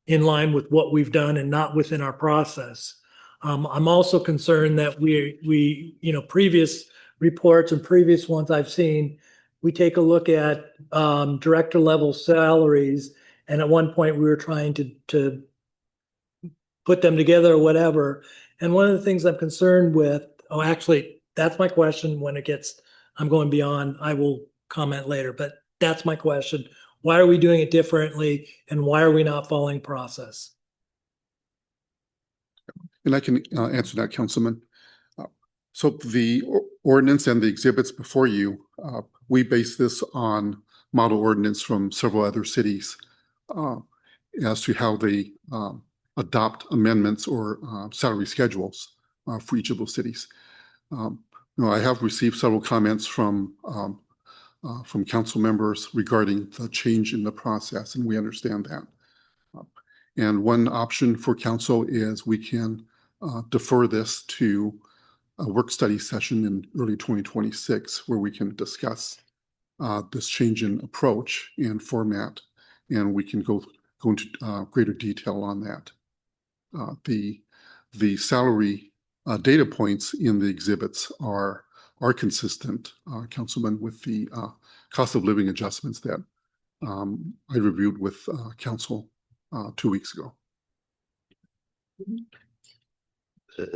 in line with what we've done and not within our process. I'm also concerned that we previous reports and previous ones I've seen, we take a look at director level salaries, and at one point we were trying to put them together or whatever. And one of the things I'm concerned with, actually, that's my question. When I'm going beyond, I will comment later, but that's my question. Why are we doing it differently, and why are we not following process?
And I can answer that, Councilman. So the ordinance and the exhibits before you, we base this on model ordinance from several other cities as to how they adopt amendments or salary schedules for each of those cities. I have received several comments from council members regarding the change in the process, and we understand that. And one option for council is we can defer this to a work study session in early 2026, where we can discuss this change in approach and format, and we can go into greater detail on that. The salary data points in the exhibits are consistent, Councilman, with the cost of living adjustments that I reviewed with council 2 weeks ago.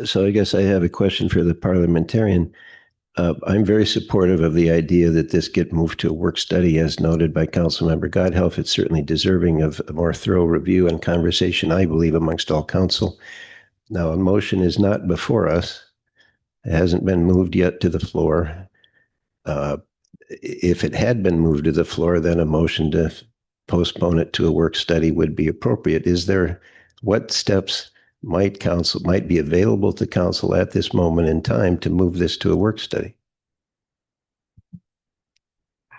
So I guess I have a question for the parliamentarian. I'm very supportive of the idea that this get moved to a work study, as noted by Councilmember Godhelf. It's certainly deserving of a more thorough review and conversation, I believe, amongst all council. Now, a motion is not before us. It hasn't been moved yet to the floor. If it had been moved to the floor, then a motion to postpone it to a work study would be appropriate. What steps might be available to council at this moment in time to move this to a work study?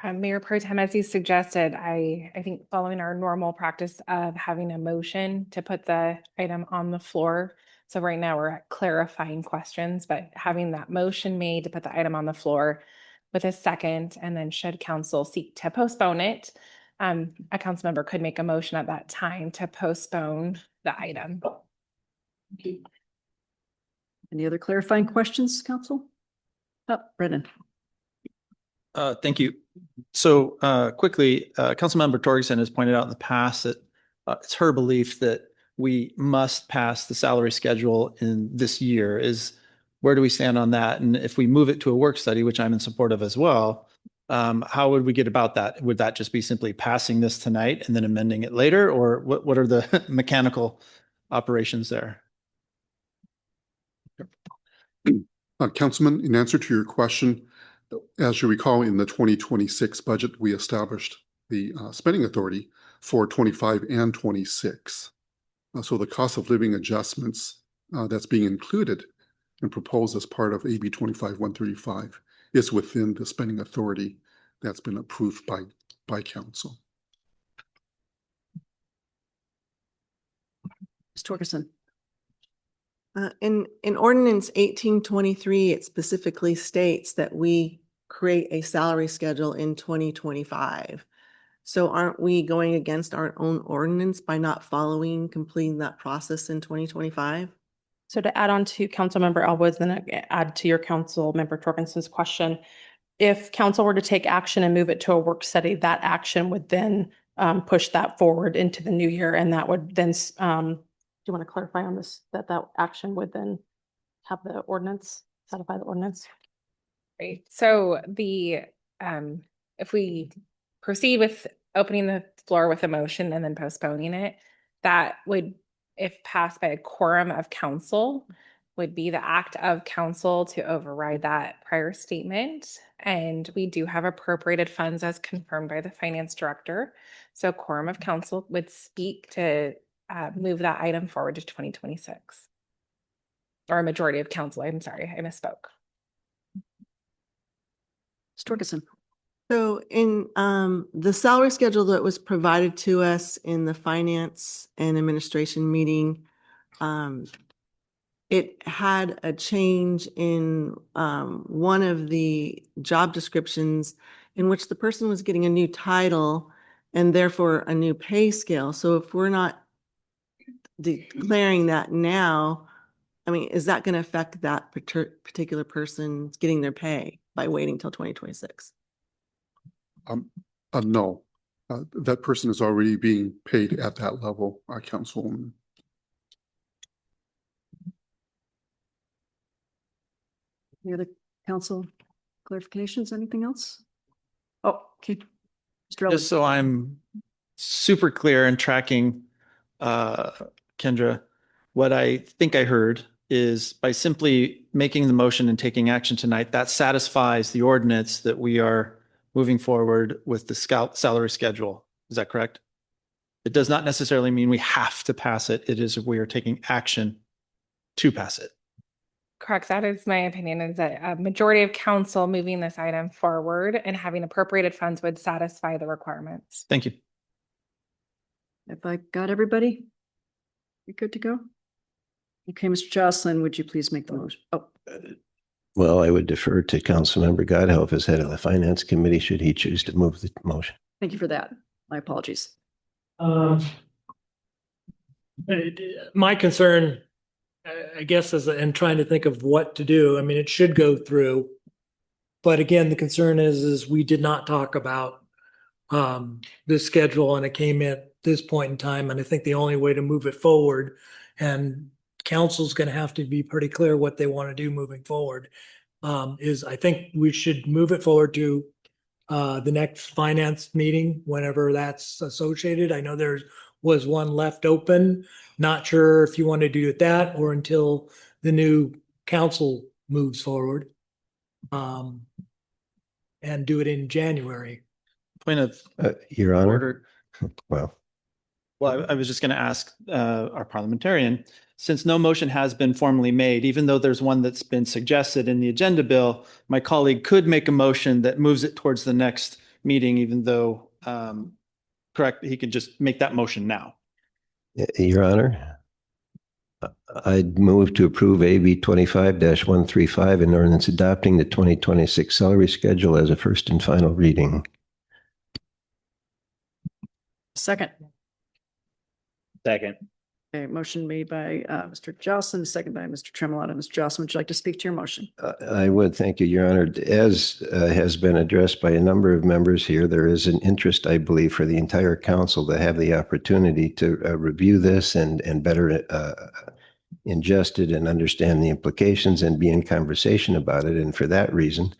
Mayor Pro Tem, as you suggested, I think following our normal practice of having a motion to put the item on the floor. So right now we're at clarifying questions, but having that motion made to put the item on the floor with a second, and then should council seek to postpone it, a council member could make a motion at that time to postpone the item.
Any other clarifying questions, council? Brennan.
Thank you. So quickly, Councilmember Torgerson has pointed out in the past that it's her belief that we must pass the salary schedule in this year. Where do we stand on that? And if we move it to a work study, which I'm in support of as well, How would we get about that? Would that just be simply passing this tonight and then amending it later? Or what are the mechanical operations there?
Councilman, in answer to your question, as you recall, in the 2026 budget, we established the spending authority for 25 and 26. So the cost of living adjustments that's being included and proposed as part of AB 25-135 is within the spending authority that's been approved by council.
Ms. Torgerson.
In ordinance 1823, it specifically states that we create a salary schedule in 2025. So aren't we going against our own ordinance by not completing that process in 2025?
So to add on to Councilmember Elwood's, then add to your Councilmember Torkelson's question, if council were to take action and move it to a work study, that action would then push that forward into the new year, and that would then do you want to clarify on this, that action would then have the ordinance, satisfy the ordinance?
Right. So if we proceed with opening the floor with a motion and then postponing it, that would, if passed by a quorum of council, would be the act of council to override that prior statement. And we do have appropriated funds as confirmed by the finance director. So quorum of council would speak to move that item forward to 2026. Or a majority of council, I'm sorry, I misspoke.
Ms. Torgerson.
So in the salary schedule that was provided to us in the finance and administration meeting, it had a change in one of the job descriptions in which the person was getting a new title and therefore a new pay scale. So if we're not declaring that now, I mean, is that going to affect that particular person getting their pay by waiting till 2026?
No, that person is already being paid at that level, Councilwoman.
Any other council clarifications? Anything else? Oh, okay. Mr. Elwood.
Just so I'm super clear and tracking, Kendra, what I think I heard is by simply making the motion and taking action tonight, that satisfies the ordinance that we are moving forward with the salary schedule. Is that correct? It does not necessarily mean we have to pass it. It is we are taking action to pass it.
Correct. That is my opinion, is that a majority of council moving this item forward and having appropriated funds would satisfy the requirements.
Thank you.
If I got everybody, you good to go? Okay, Mr. Jocelyn, would you please make the motion? Oh,
Well, I would defer to Councilmember Godhelp as head of the Finance Committee should he choose to move the motion.
thank you for that. My apologies.
My concern, I guess, is in trying to think of what to do. I mean, it should go through. But again, the concern is we did not talk about the schedule, and it came in at this point in time. And I think the only way to move it forward, and council's going to have to be pretty clear what they want to do moving forward, is I think we should move it forward to the next finance meeting, whenever that's associated. I know there was one left open. Not sure if you want to do it that or until the new council moves forward, and do it in January.
Point of
Your Honor.
order.
Well,
I was just going to ask our parliamentarian, since no motion has been formally made, even though there's one that's been suggested in the agenda bill, my colleague could make a motion that moves it towards the next meeting, even though, correct, he could just make that motion now.
Your Honor, I'd move to approve AB 25-135, an ordinance adopting the 2026 salary schedule as a first and final reading.
Second.
Second.
Okay, motion made by Mr. Jocelyn, second by Mr. Tremolata. Mr. Jocelyn, would you like to speak to your motion?
I would, thank you, Your Honor. As has been addressed by a number of members here, there is an interest, I believe, for the entire council to have the opportunity to review this and better ingest it and understand the implications and be in conversation about it. And for that reason,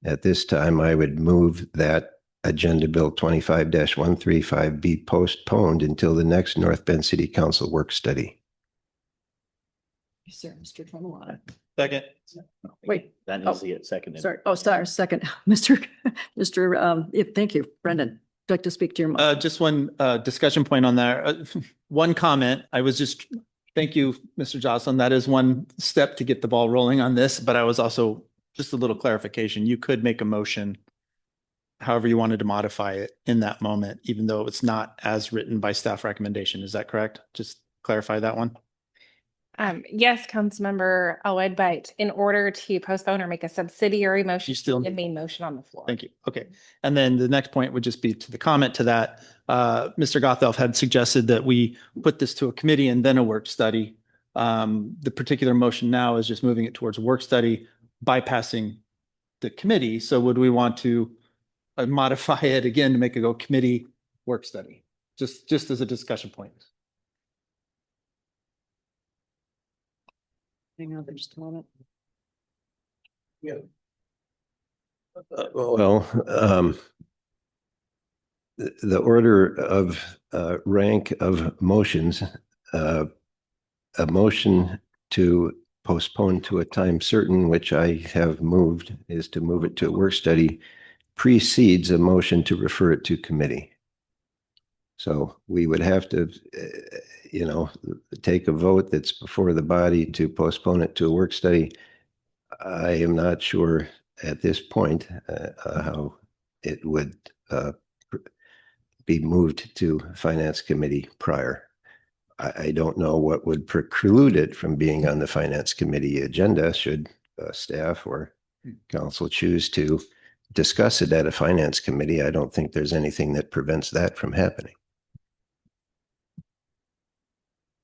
At this time, I would move that Agenda Bill 25-135 be postponed until the next North Bend City Council work study.
Sir, Mr. Tremolata.
Second.
Wait.
That needs to get seconded.
Sorry. Oh, sorry. Second, thank you. Brendan, would you like to speak to your motion?
Just one discussion point on that. One comment. Thank you, Mr. Jocelyn. That is one step to get the ball rolling on this, but I was also just a little clarification. You could make a motion however you wanted to modify it in that moment, even though it's not as written by staff recommendation. Is that correct? Just clarify that one.
Yes, Councilmember Elwood, but in order to postpone or make a subsidiary motion,
You still-
the main motion on the floor.
Thank you. Okay. And then the next point would just be to the comment to that. Mr. Gothelf had suggested that we put this to a committee and then a work study. The particular motion now is just moving it towards a work study, bypassing the committee. So would we want to modify it again to make it go committee work study? Just as a discussion point.
Hang on just a moment.
The order of rank of motions, a motion to postpone to a time certain, which I have moved, is to move it to a work study, precedes a motion to refer it to committee. So we would have to, take a vote that's before the body to postpone it to a work study. I am not sure at this point how it would be moved to Finance Committee prior. I don't know what would preclude it from being on the Finance Committee agenda should staff or council choose to discuss it at a Finance Committee. I don't think there's anything that prevents that from happening.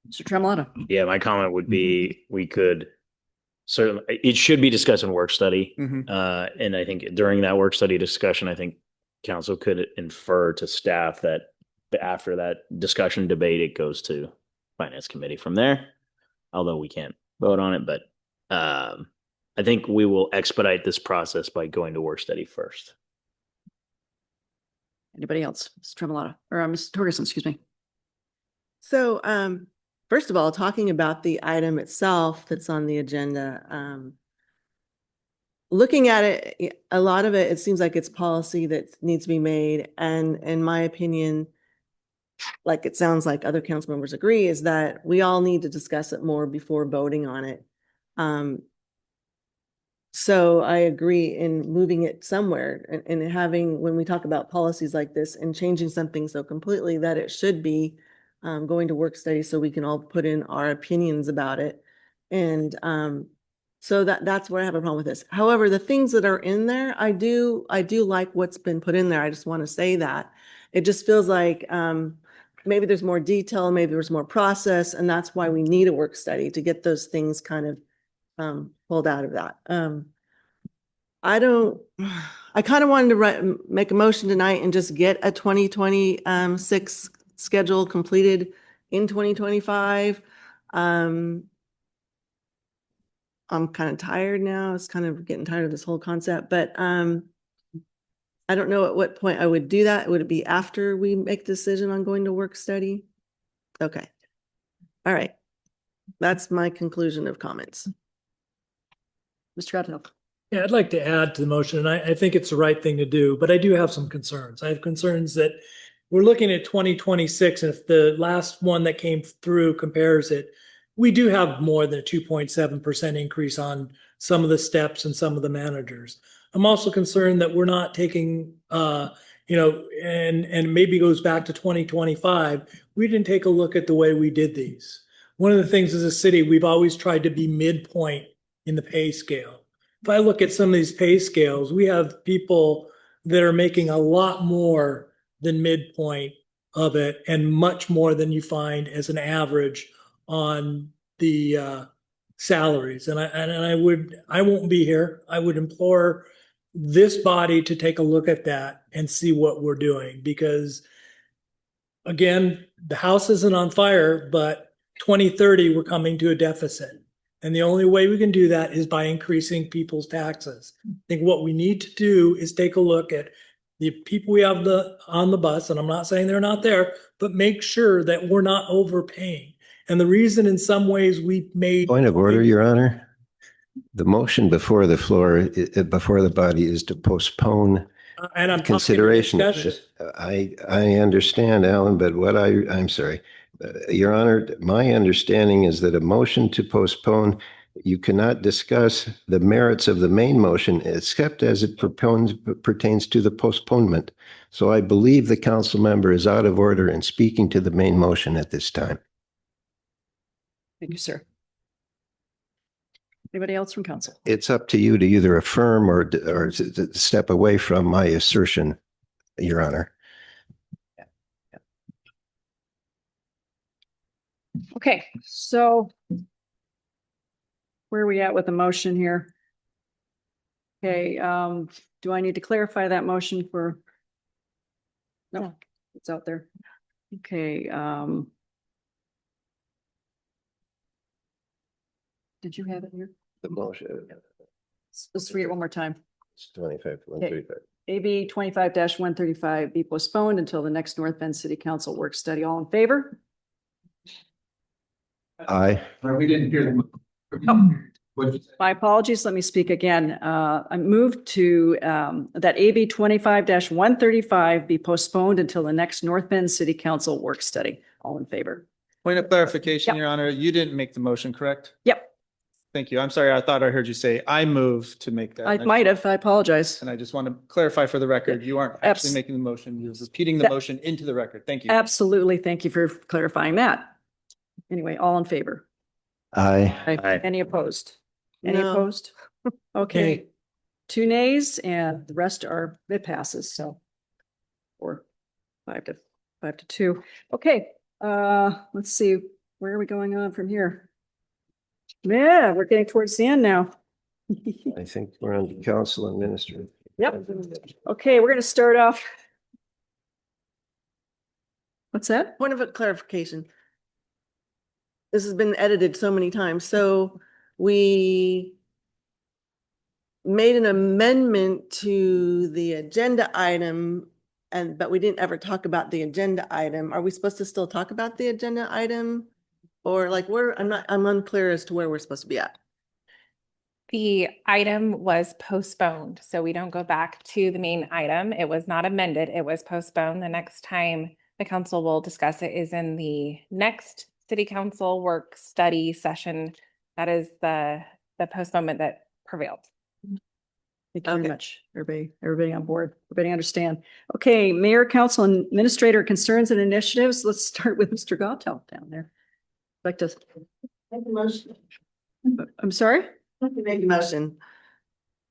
Mr. Tremolata.
Yeah, my comment would be we could certainly, it should be discussed in work study. And I think during that work study discussion, I think council could infer to staff that after that discussion debate, it goes to Finance Committee from there, although we can't vote on it. But I think we will expedite this process by going to work study first.
Anybody else? Mr. Tremolata or Ms. Torgerson, excuse me.
So, first of all, talking about the item itself that's on the agenda, looking at it, a lot of it seems like it's policy that needs to be made. And in my opinion, like it sounds like other council members agree, is that we all need to discuss it more before voting on it. So I agree in moving it somewhere and having, when we talk about policies like this and changing something so completely, that it should be going to work study so we can all put in our opinions about it. And so that's where I have a problem with this. However, the things that are in there, I do like what's been put in there. I just want to say that. It just feels like maybe there's more detail, maybe there's more process, and that's why we need a work study to get those things kind of pulled out of that. I kind of wanted to make a motion tonight and just get a 2026 schedule completed in 2025. I'm kind of tired now. It's kind of getting tired of this whole concept, but I don't know at what point I would do that. Would it be after we make the decision on going to work study? Okay. All right. That's my conclusion of comments.
Mr. Gothill.
Yeah, I'd like to add to the motion, and I think it's the right thing to do, but I do have some concerns. I have concerns that we're looking at 2026, and if the last one that came through compares it, we do have more than a 2.7% increase on some of the steps and some of the managers. I'm also concerned that we're not taking, and maybe goes back to 2025, we didn't take a look at the way we did these. One of the things as a city, we've always tried to be midpoint in the pay scale. If I look at some of these pay scales, we have people that are making a lot more than midpoint of it and much more than you find as an average on the salaries. And I won't be here. I would implore this body to take a look at that and see what we're doing, because again, the house isn't on fire, but 2030, we're coming to a deficit. And the only way we can do that is by increasing people's taxes. I think what we need to do is take a look at the people we have on the bus, and I'm not saying they're not there, but make sure that we're not overpaying. And the reason in some ways we made.
Point of order, Your Honor. The motion before the floor, before the body is to postpone
And I'm
consideration.
I
I understand, Alan, but I'm sorry. Your Honor, my understanding is that a motion to postpone, you cannot discuss the merits of the main motion except as it pertains to the postponement. So I believe the council member is out of order in speaking to the main motion at this time.
Thank you, sir. Anybody else from council?
It's up to you to either affirm or to step away from my assertion, Your Honor.
Okay, so where are we at with the motion here? Okay, do I need to clarify that motion for? No, it's out there. Okay, did you have it here?
The motion.
Let's read it one more time.
It's 25-135.
AB 25-135 be postponed until the next North Bend City Council work study. All in favor?
Aye.
We didn't hear the.
Oh, my apologies. Let me speak again. I moved to that AB 25-135 be postponed until the next North Bend City Council work study. All in favor?
Point of clarification, Your Honor, you didn't make the motion, correct?
Yep.
Thank you. I'm sorry. I thought I heard you say I move to make that.
I might have. I apologize.
And I just want to clarify for the record, you aren't actually making the motion. You're repeating the motion into the record. Thank you.
Absolutely. Thank you for clarifying that. Anyway, all in favor?
Aye.
Aye.
Any opposed? Any
No.
opposed? Okay.
Nay.
2 nays and the rest are, it passes, so. Or 5 to 2. Okay, let's see, where are we going on from here? Yeah, we're getting towards the end now.
I think we're on to council and minister.
Yep. Okay, we're gonna start off. What's that?
Point of clarification. This has been edited so many times. So we made an amendment to the agenda item but we didn't ever talk about the agenda item. Are we supposed to still talk about the agenda item? Or like I'm unclear as to where we're supposed to be at.
The item was postponed, so we don't go back to the main item. It was not amended, it was postponed. The next time the council will discuss it is in the next city council work study session. That is the postponement that prevailed.
Thank you very much, everybody on board, everybody understand. Okay, mayor, council, and administrator concerns and initiatives. Let's start with Mr. Gottel down there. Like to
Make a motion.
I'm sorry?
Make a motion.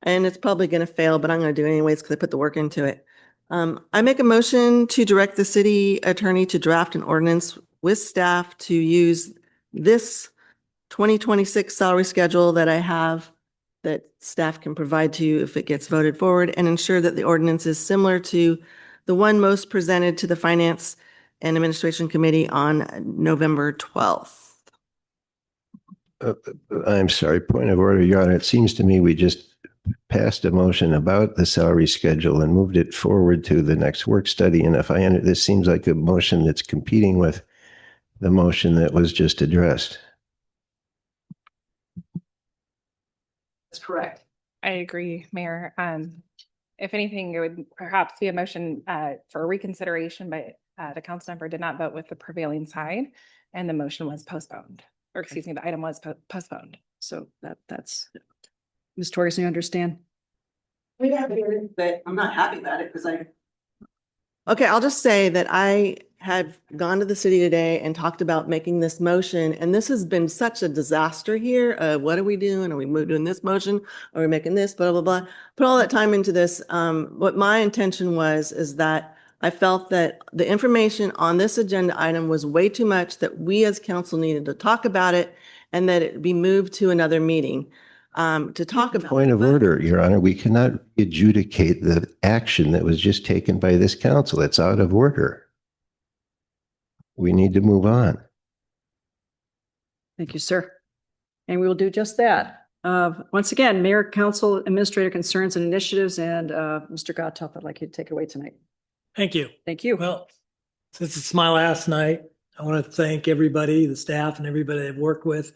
And it's probably going to fail, but I'm going to do it anyways because I put the work into it. I make a motion to direct the city attorney to draft an ordinance with staff to use this 2026 salary schedule that I have that staff can provide to you if it gets voted forward, and ensure that the ordinance is similar to the one most presented to the Finance and Administration Committee on November 12th.
I'm sorry, point of order, Your Honor. It seems to me we just passed a motion about the salary schedule and moved it forward to the next work study. And if this seems like a motion that's competing with the motion that was just addressed.
That's correct.
I agree, Mayor. If anything, it would perhaps be a motion for reconsideration, but the council member did not vote with the prevailing side, and the motion was postponed. Or excuse me, the item was postponed.
So that's, Ms. Torres, you understand?
We have it, but I'm not happy about it because Okay, I'll just say that I had gone to the city today and talked about making this motion, and this has been such a disaster here. What are we doing? Are we doing this motion? Are we making this? Blah, blah, blah. Put all that time into this. What my intention is that I felt that the information on this agenda item was way too much, that we as council needed to talk about it, and that it be moved to another meeting to talk about.
Point of order, Your Honor. We cannot adjudicate the action that was just taken by this council. It's out of order. We need to move on.
Thank you, sir. and we will do just that. Once again, Mayor, Council, Administrator concerns and initiatives, and Mr. Gotthelf, I'd like you to take it away tonight.
Thank you.
Thank you.
Well, since it's my last night, I want to thank everybody, the staff and everybody I've worked with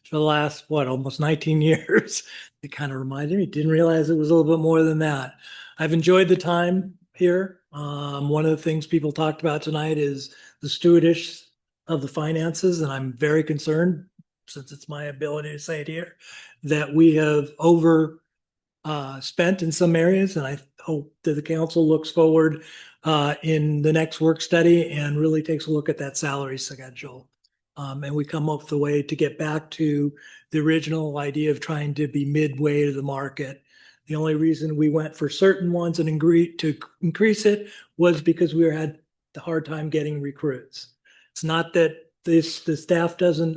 for the last, almost 19 years. It kind of reminded me, didn't realize it was a little bit more than that. I've enjoyed the time here. One of the things people talked about tonight is the stewardess of the finances, and I'm very concerned, since it's my ability to say it here, that we have spent in some areas, and I hope that the council looks forward in the next work study and really takes a look at that salary schedule. And we come up with a way to get back to the original idea of trying to be midway to the market. The only reason we went for certain ones and agreed to increase it was because we had the hard time getting recruits. It's not that the staff doesn't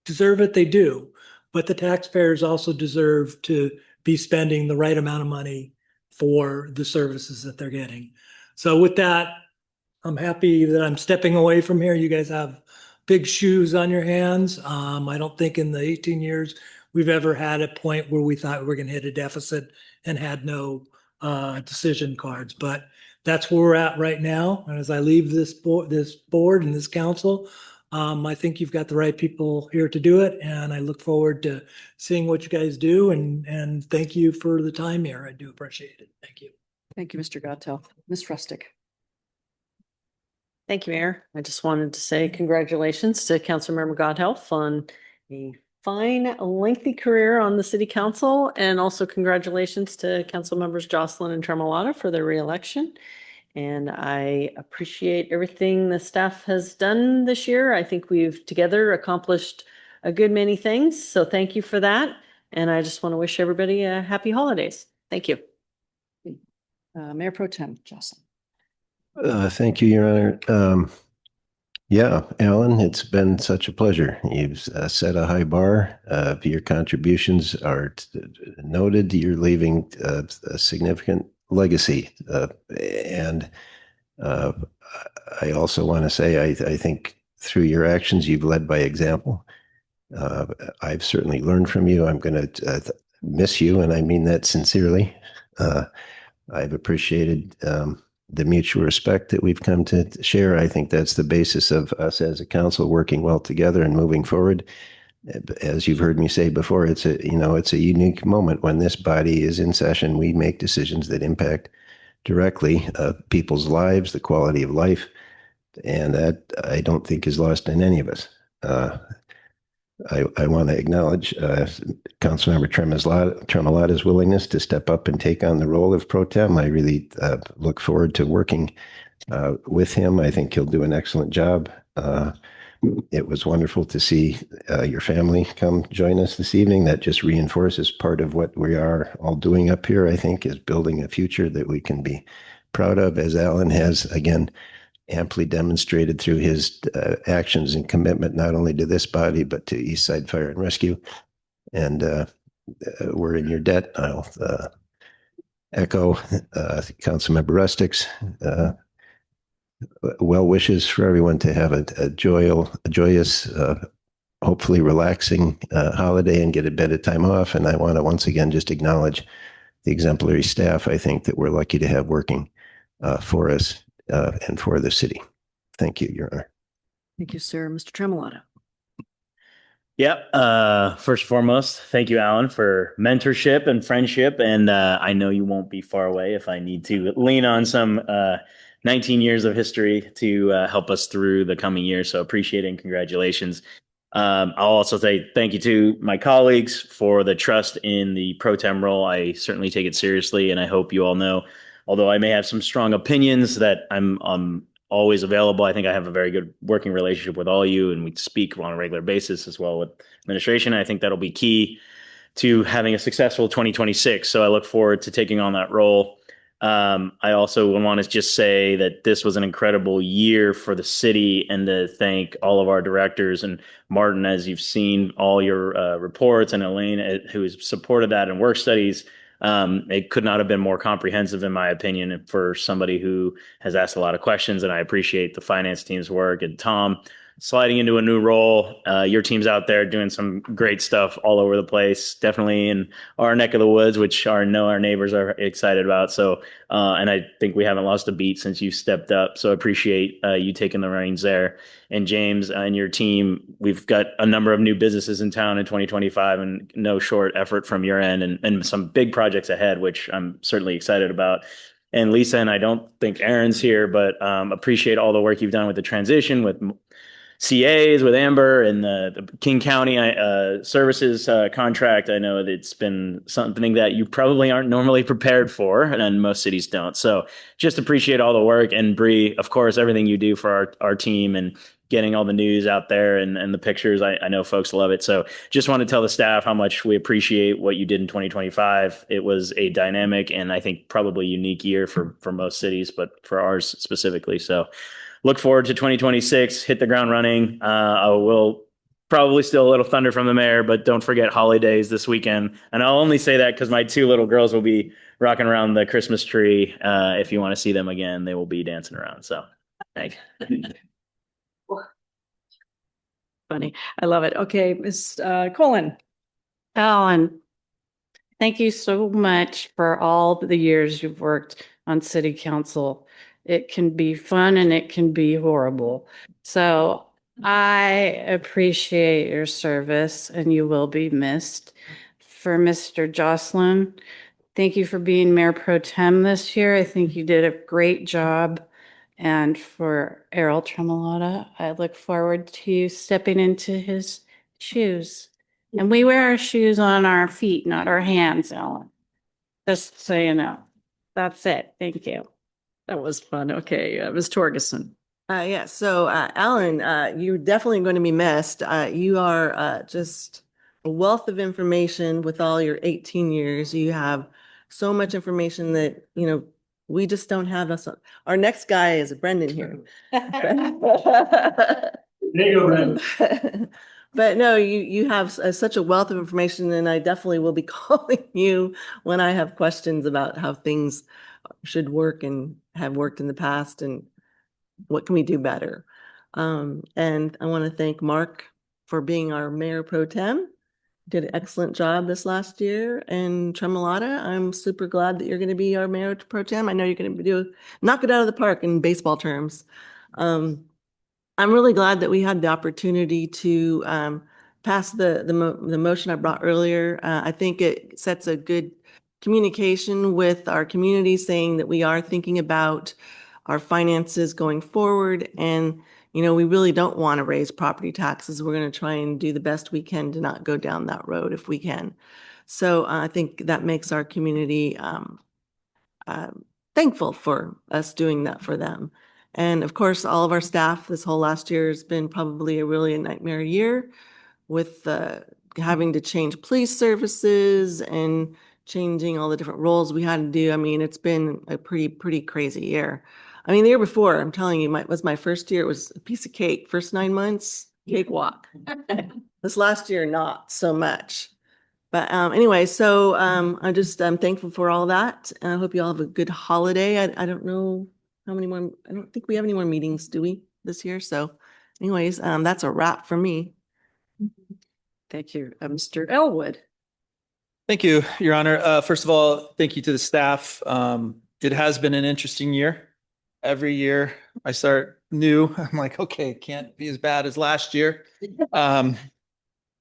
deserve it, they do, but the taxpayers also deserve to be spending the right amount of money for the services that they're getting. So with that, I'm happy that I'm stepping away from here. You guys have big shoes on your hands. I don't think in the 18 years we've ever had a point where we thought we were going to hit a deficit and had no decision cards. But that's where we're at right now. And as I leave this board and this council, I think you've got the right people here to do it. And I look forward to seeing what you guys do. And thank you for the time here. I do appreciate it. Thank you.
Thank you, Mr. Gotthelf. Ms. Rustic.
Thank you, Mayor. I just wanted to say congratulations to Councilmember Godhelf on a fine, lengthy career on the city council, and also congratulations to council members Jocelyn and Tremolata for their reelection. And I appreciate everything the staff has done this year. I think we've together accomplished a good many things. So thank you for that. And I just want to wish everybody a happy holidays. Thank you.
Mayor Pro Tem Jocelyn.
Thank you, Your Honor. Yeah, Alan, it's been such a pleasure. You've set a high bar. Your contributions are noted. You're leaving a significant legacy. And I also want to say, I think through your actions, you've led by example. I've certainly learned from you. I'm going to miss you, and I mean that sincerely. I've appreciated the mutual respect that we've come to share. I think that's the basis of us as a council working well together and moving forward. As you've heard me say before, it's a unique moment when this body is in session. We make decisions that impact directly people's lives, the quality of life, and that I don't think is lost in any of us. I want to acknowledge Councilmember Tremolata's willingness to step up and take on the role of pro tem. I really look forward to working with him. I think he'll do an excellent job. It was wonderful to see your family come join us this evening. That just reinforces part of what we are all doing up here, I think, is building a future that we can be proud of, as Alan has, again, amply demonstrated through his actions and commitment, not only to this body, but to Eastside Fire and Rescue. And we're in your debt. I'll echo Councilmember Rustic's well wishes for everyone to have a joyous, hopefully relaxing holiday and get a bit of time off. And I want to once again just acknowledge the exemplary staff I think that we're lucky to have working for us and for the city. Thank you, Your Honor.
Thank you, sir. Mr. Tremolata.
Yep. First and foremost, thank you, Alan, for mentorship and friendship. And I know you won't be far away if I need to lean on some 19 years of history to help us through the coming years. So appreciate it and congratulations. I'll also say thank you to my colleagues for the trust in the pro tem role. I certainly take it seriously, and I hope you all know, although I may have some strong opinions, that I'm always available. I think I have a very good working relationship with all of you, and we speak on a regular basis as well with administration. I think that'll be key to having a successful 2026. So I look forward to taking on that role. I also want to just say that this was an incredible year for the city, and to thank all of our directors and Martin, as you've seen all your reports, and Elaine, who has supported that in work studies. It could not have been more comprehensive, in my opinion, for somebody who has asked a lot of questions, and I appreciate the finance team's work, and Tom sliding into a new role. Your team's out there doing some great stuff all over the place, definitely in our neck of the woods, which our neighbors are excited about. So, and I think we haven't lost a beat since you stepped up. So I appreciate you taking the reins there. And James and your team, we've got a number of new businesses in town in 2025 and no short effort from your end and some big projects ahead, which I'm certainly excited about. And Lisa, and I don't think Aaron's here, but appreciate all the work you've done with the transition with CAs, with Amber and the King County services contract. I know that it's been something that you probably aren't normally prepared for, and most cities don't. So just appreciate all the work. And Bree, of course, everything you do for our team and getting all the news out there and the pictures. I know folks love it. So just want to tell the staff how much we appreciate what you did in 2025. It was a dynamic and I think probably unique year for most cities, but for ours specifically. So look forward to 2026, hit the ground running. I will probably steal a little thunder from the mayor, but don't forget holidays this weekend. And I'll only say that because my 2 little girls will be rocking around the Christmas tree. If you want to see them again, they will be dancing around. So thank you.
Funny. I love it. Okay, Ms. Colin.
Alan, thank you so much for all the years you've worked on city council. It can be fun and it can be horrible. So I appreciate your service and you will be missed. For Mr. Jocelyn, thank you for being Mayor Pro Tem this year. I think you did a great job. And for Errol Tremolata, I look forward to you stepping into his shoes. And we wear our shoes on our feet, not our hands, Ellen. Just so you know. That's it. Thank you.
That was fun. Okay, Ms. Torgerson.
Yeah, so Alan, you're definitely going to be missed. You are just a wealth of information with all your 18 years. You have so much information that, we just don't have us. Our next guy is Brendan here.
There you go, Brendan.
But no, you have such a wealth of information, and I definitely will be calling you when I have questions about how things should work and have worked in the past and what can we do better. And I want to thank Mark for being our Mayor Pro Tem. Did an excellent job this last year. And Tremolata, I'm super glad that you're going to be our Mayor Pro Tem. I know you're going to knock it out of the park in baseball terms. I'm really glad that we had the opportunity to pass the motion I brought earlier. I think it sets a good communication with our community, saying that we are thinking about our finances going forward. And, we really don't want to raise property taxes. We're going to try and do the best we can to not go down that road if we can. So I think that makes our community thankful for us doing that for them. And of course, all of our staff this whole last year has been probably a nightmare year with having to change police services and changing all the different roles we had to do. I mean, it's been a pretty crazy year. I mean, the year before, I'm telling you, was my first year. It was a piece of cake. First 9 months, cakewalk. This last year, not so much. But anyway, so I'm thankful for all that. And I hope you all have a good holiday. I don't know how many more. I don't think we have any more meetings, do we, this year? So anyways, that's a wrap for me.
Thank you. Mr. Elwood.
Thank you, Your Honor. First of all, thank you to the staff. It has been an interesting year. Every year I start new. I'm like, okay, it can't be as bad as last year.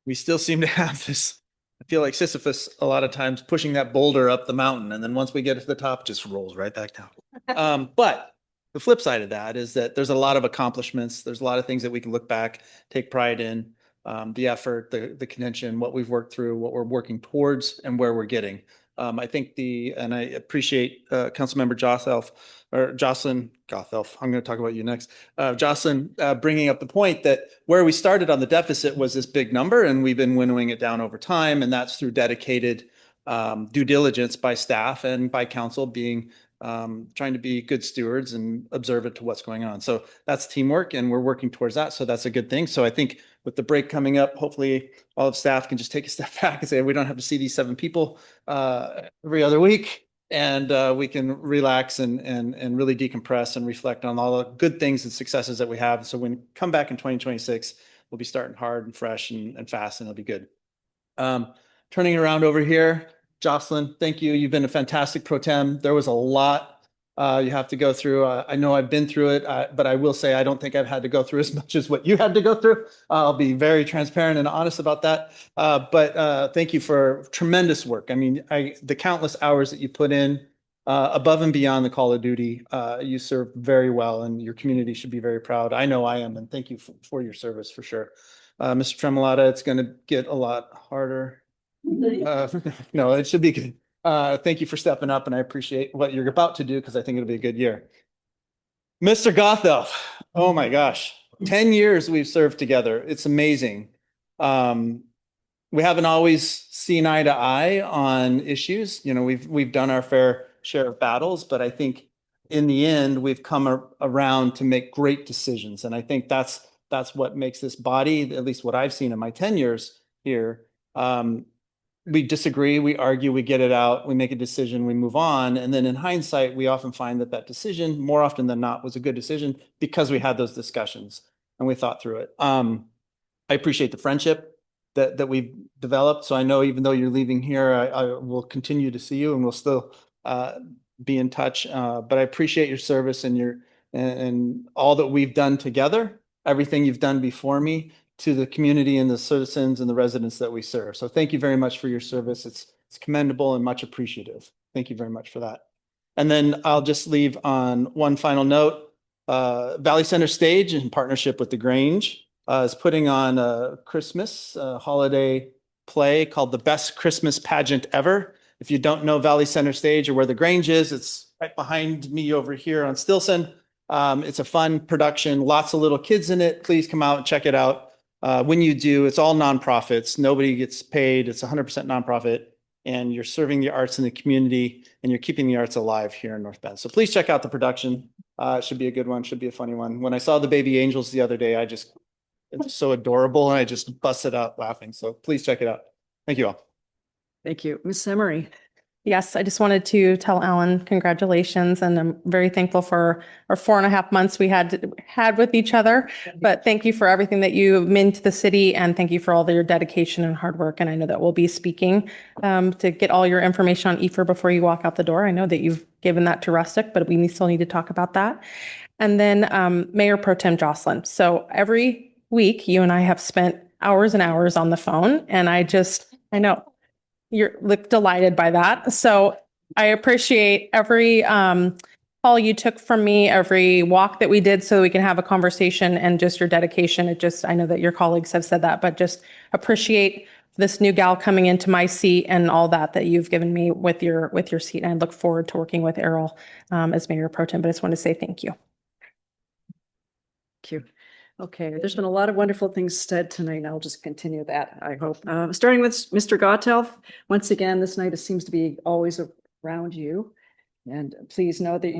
We still seem to have this, I feel like Sisyphus a lot of times pushing that boulder up the mountain. And then once we get to the top, it just rolls right back down. But the flip side of that is that there's a lot of accomplishments. There's a lot of things that we can look back, take pride in, the effort, the contention, what we've worked through, what we're working towards, and where we're getting. I think and I appreciate Councilmember Jocelyn Gothelf. I'm going to talk about you next. Jocelyn bringing up the point that where we started on the deficit was this big number, and we've been winnowing it down over time, and that's through dedicated due diligence by staff and by council being trying to be good stewards and observant to what's going on. So that's teamwork, and we're working towards that. So that's a good thing. So I think with the break coming up, hopefully all of staff can just take a step back and say, we don't have to see these 7 people every other week. and we can relax and really decompress and reflect on all the good things and successes that we have. So when we come back in 2026, we'll be starting hard and fresh and fast, and it'll be good. Turning it around over here, Jocelyn, thank you. You've been a fantastic pro tem. There was a lot you have to go through. I know I've been through it, but I will say I don't think I've had to go through as much as what you had to go through. I'll be very transparent and honest about that. But thank you for tremendous work. I mean, the countless hours that you put in above and beyond the call of duty, you serve very well, and your community should be very proud. I know I am, and thank you for your service for sure. Mr. Tremolata, it's going to get a lot harder. No, it should be good. Thank you for stepping up, and I appreciate what you're about to do because I think it'll be a good year. Mr. Gothelf, oh my gosh, 10 years we've served together. It's amazing. We haven't always seen eye to eye on issues. You know, we've done our fair share of battles, but I think in the end we've come around to make great decisions, and I think that's what makes this body, at least what I've seen in my 10 years here. We disagree, we argue, we get it out, we make a decision, we move on. And then in hindsight, we often find that decision, more often than not, was a good decision because we had those discussions and we thought through it. I appreciate the friendship that we've developed. So I know even though you're leaving here, I will continue to see you and we'll still be in touch. But I appreciate your service and all that we've done together, everything you've done before me, to the community and the citizens and the residents that we serve. So thank you very much for your service. It's commendable and much appreciative. Thank you very much for that. And then I'll just leave on one final note. Valley Center Stage, in partnership with the Grange, is putting on a Christmas holiday play called The Best Christmas Pageant Ever. If you don't know Valley Center Stage or where the Grange is, it's right behind me over here on Stilson. It's a fun production, lots of little kids in it. Please come out and check it out. When you do, it's all nonprofits. Nobody gets paid. It's 100% nonprofit, and you're serving the arts in the community, and you're keeping the arts alive here in North Bend. So please check out the production. It should be a good one. Should be a funny one. When I saw the baby angels the other day, it's so adorable, and I just busted out laughing. So please check it out. Thank you all.
Thank you. Ms. Emery.
Yes, I just wanted to tell Alan congratulations, and I'm very thankful for our 4.5 months we had with each other. But thank you for everything that you mean to the city, and thank you for all your dedication and hard work. And I know that we'll be speaking to get all your information on EFR before you walk out the door. I know that you've given that to Rustic, but we still need to talk about that. And then Mayor Pro Tem Jocelyn. So every week, you and I have spent hours and hours on the phone, and I know. You're delighted by that. So I appreciate every call you took from me, every walk that we did so that we can have a conversation, and just your dedication. I know that your colleagues have said that, but just appreciate this new gal coming into my seat and all that you've given me with your seat. And I look forward to working with Errol as Mayor Pro Tem, but I just want to say thank you.
Thank you. Okay, there's been a lot of wonderful things said tonight, and I'll just continue that, I hope. Starting with Mr. Gothelf, once again, this night seems to be always around you. And please know that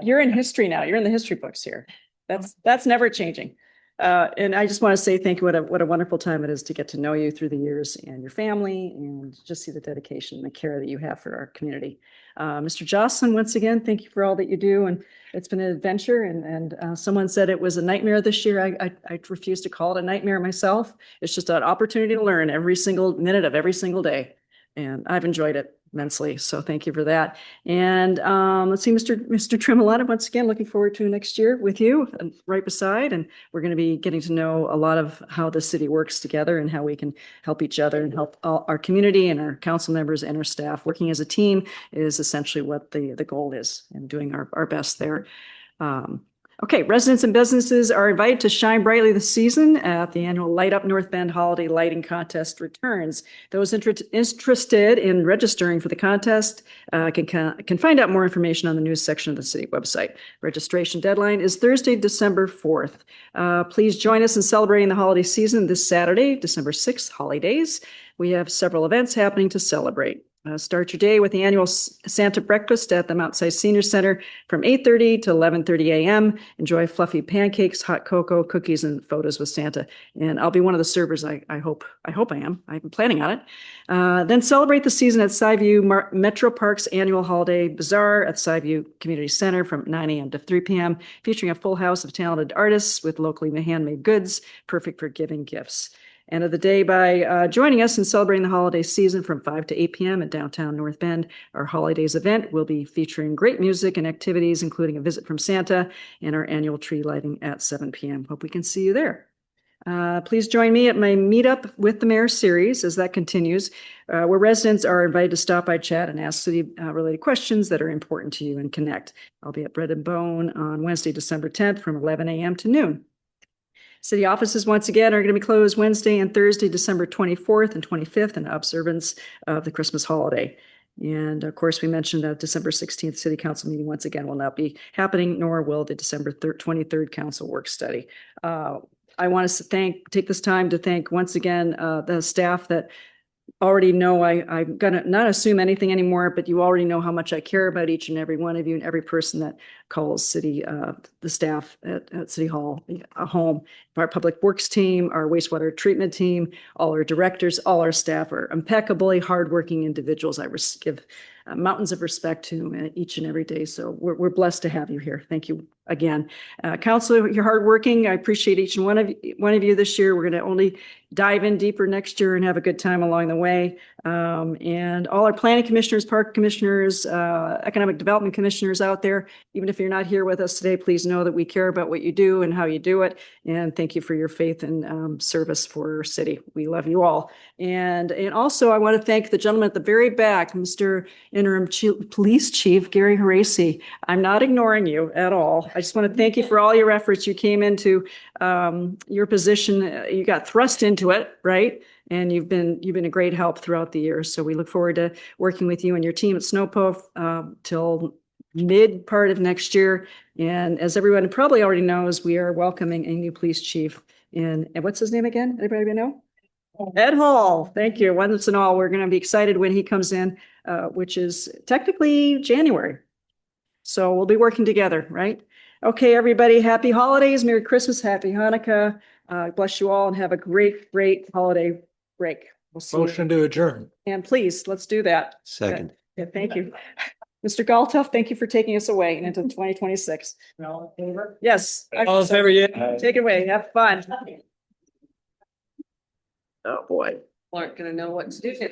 you're in history now. You're in the history books here. That's never changing. And I just want to say thank you. What a wonderful time it is to get to know you through the years and your family, and just see the dedication and the care that you have for our community. Mr. Jocelyn, once again, thank you for all that you do. And it's been an adventure. And someone said it was a nightmare this year. I refuse to call it a nightmare myself. It's just an opportunity to learn every single minute of every single day. And I've enjoyed it immensely. So thank you for that. And let's see, Mr. Tremolata, once again, looking forward to next year with you and right beside. And we're going to be getting to know a lot of how the city works together and how we can help each other and help our community and our council members and our staff. Working as a team is essentially what the goal is, and doing our best there. Okay, residents and businesses are invited to shine brightly this season at the annual Light Up North Bend Holiday Lighting Contest returns. Those interested in registering for the contest can find out more information on the news section of the city website. Registration deadline is Thursday, December 4th. Please join us in celebrating the holiday season this Saturday, December 6th, holidays. We have several events happening to celebrate. Start your day with the annual Santa breakfast at the Mount Si Senior Center from 8:30 to 11:30 a.m. Enjoy fluffy pancakes, hot cocoa, cookies, and photos with Santa. And I'll be one of the servers. I hope I am. I'm planning on it. Then celebrate the season at Skyview Metro Parks annual holiday bazaar at Skyview Community Center from 9 a.m. to 3 p.m., featuring a full house of talented artists with locally handmade goods, perfect for giving gifts. End of the day by joining us and celebrating the holiday season from 5 to 8 p.m. at downtown North Bend. Our holidays event will be featuring great music and activities, including a visit from Santa and our annual tree lighting at 7 p.m. Hope we can see you there. Please join me at my Meetup with the Mayor series as that continues, where residents are invited to stop by, chat, and ask city-related questions that are important to you and connect. I'll be at Bread and Bone on Wednesday, December 10th from 11 a.m. to noon. City offices, once again, are going to be closed Wednesday and Thursday, December 24th and 25th, in observance of the Christmas holiday. And of course, we mentioned that December 16th City Council meeting once again will not be happening, nor will the December 23rd Council work study. I want to take this time to thank once again the staff that already know I'm going to not assume anything anymore, but you already know how much I care about each and every one of you and every person that calls the staff at City Hall a home. Our public works team, our wastewater treatment team, all our directors, all our staff are impeccably hardworking individuals. I give mountains of respect to each and every day. So we're blessed to have you here. Thank you again. Council, you're hardworking. I appreciate each and one of you this year. We're going to only dive in deeper next year and have a good time along the way. And all our planning commissioners, park commissioners, economic development commissioners out there, even if you're not here with us today, please know that we care about what you do and how you do it. And thank you for your faith and service for our city. We love you all. And also I want to thank the gentleman at the very back, Mr. Interim Police Chief Gary Haracy. I'm not ignoring you at all. I just want to thank you for all your efforts. You came into your position, you got thrust into it, right? And you've been a great help throughout the years. So we look forward to working with you and your team at Snowpo till mid part of next year. And as everyone probably already knows, we are welcoming a new police chief and what's his name again? Anybody know? Ed Hall. Thank you. Once and all, we're going to be excited when he comes in, which is technically January. So we'll be working together, right? Okay, everybody, happy holidays, Merry Christmas, Happy Hanukkah. Bless you all and have a great holiday break. We'll see you.
Motion to adjourn.
And please, let's do that.
Second.
Yeah, thank you. Mr. Galtoff, thank you for taking us away into 2026.
All in favor?
Yes.
All in favor, yeah.
Take it away. Have fun. Oh, boy.
Aren't going to know what to do.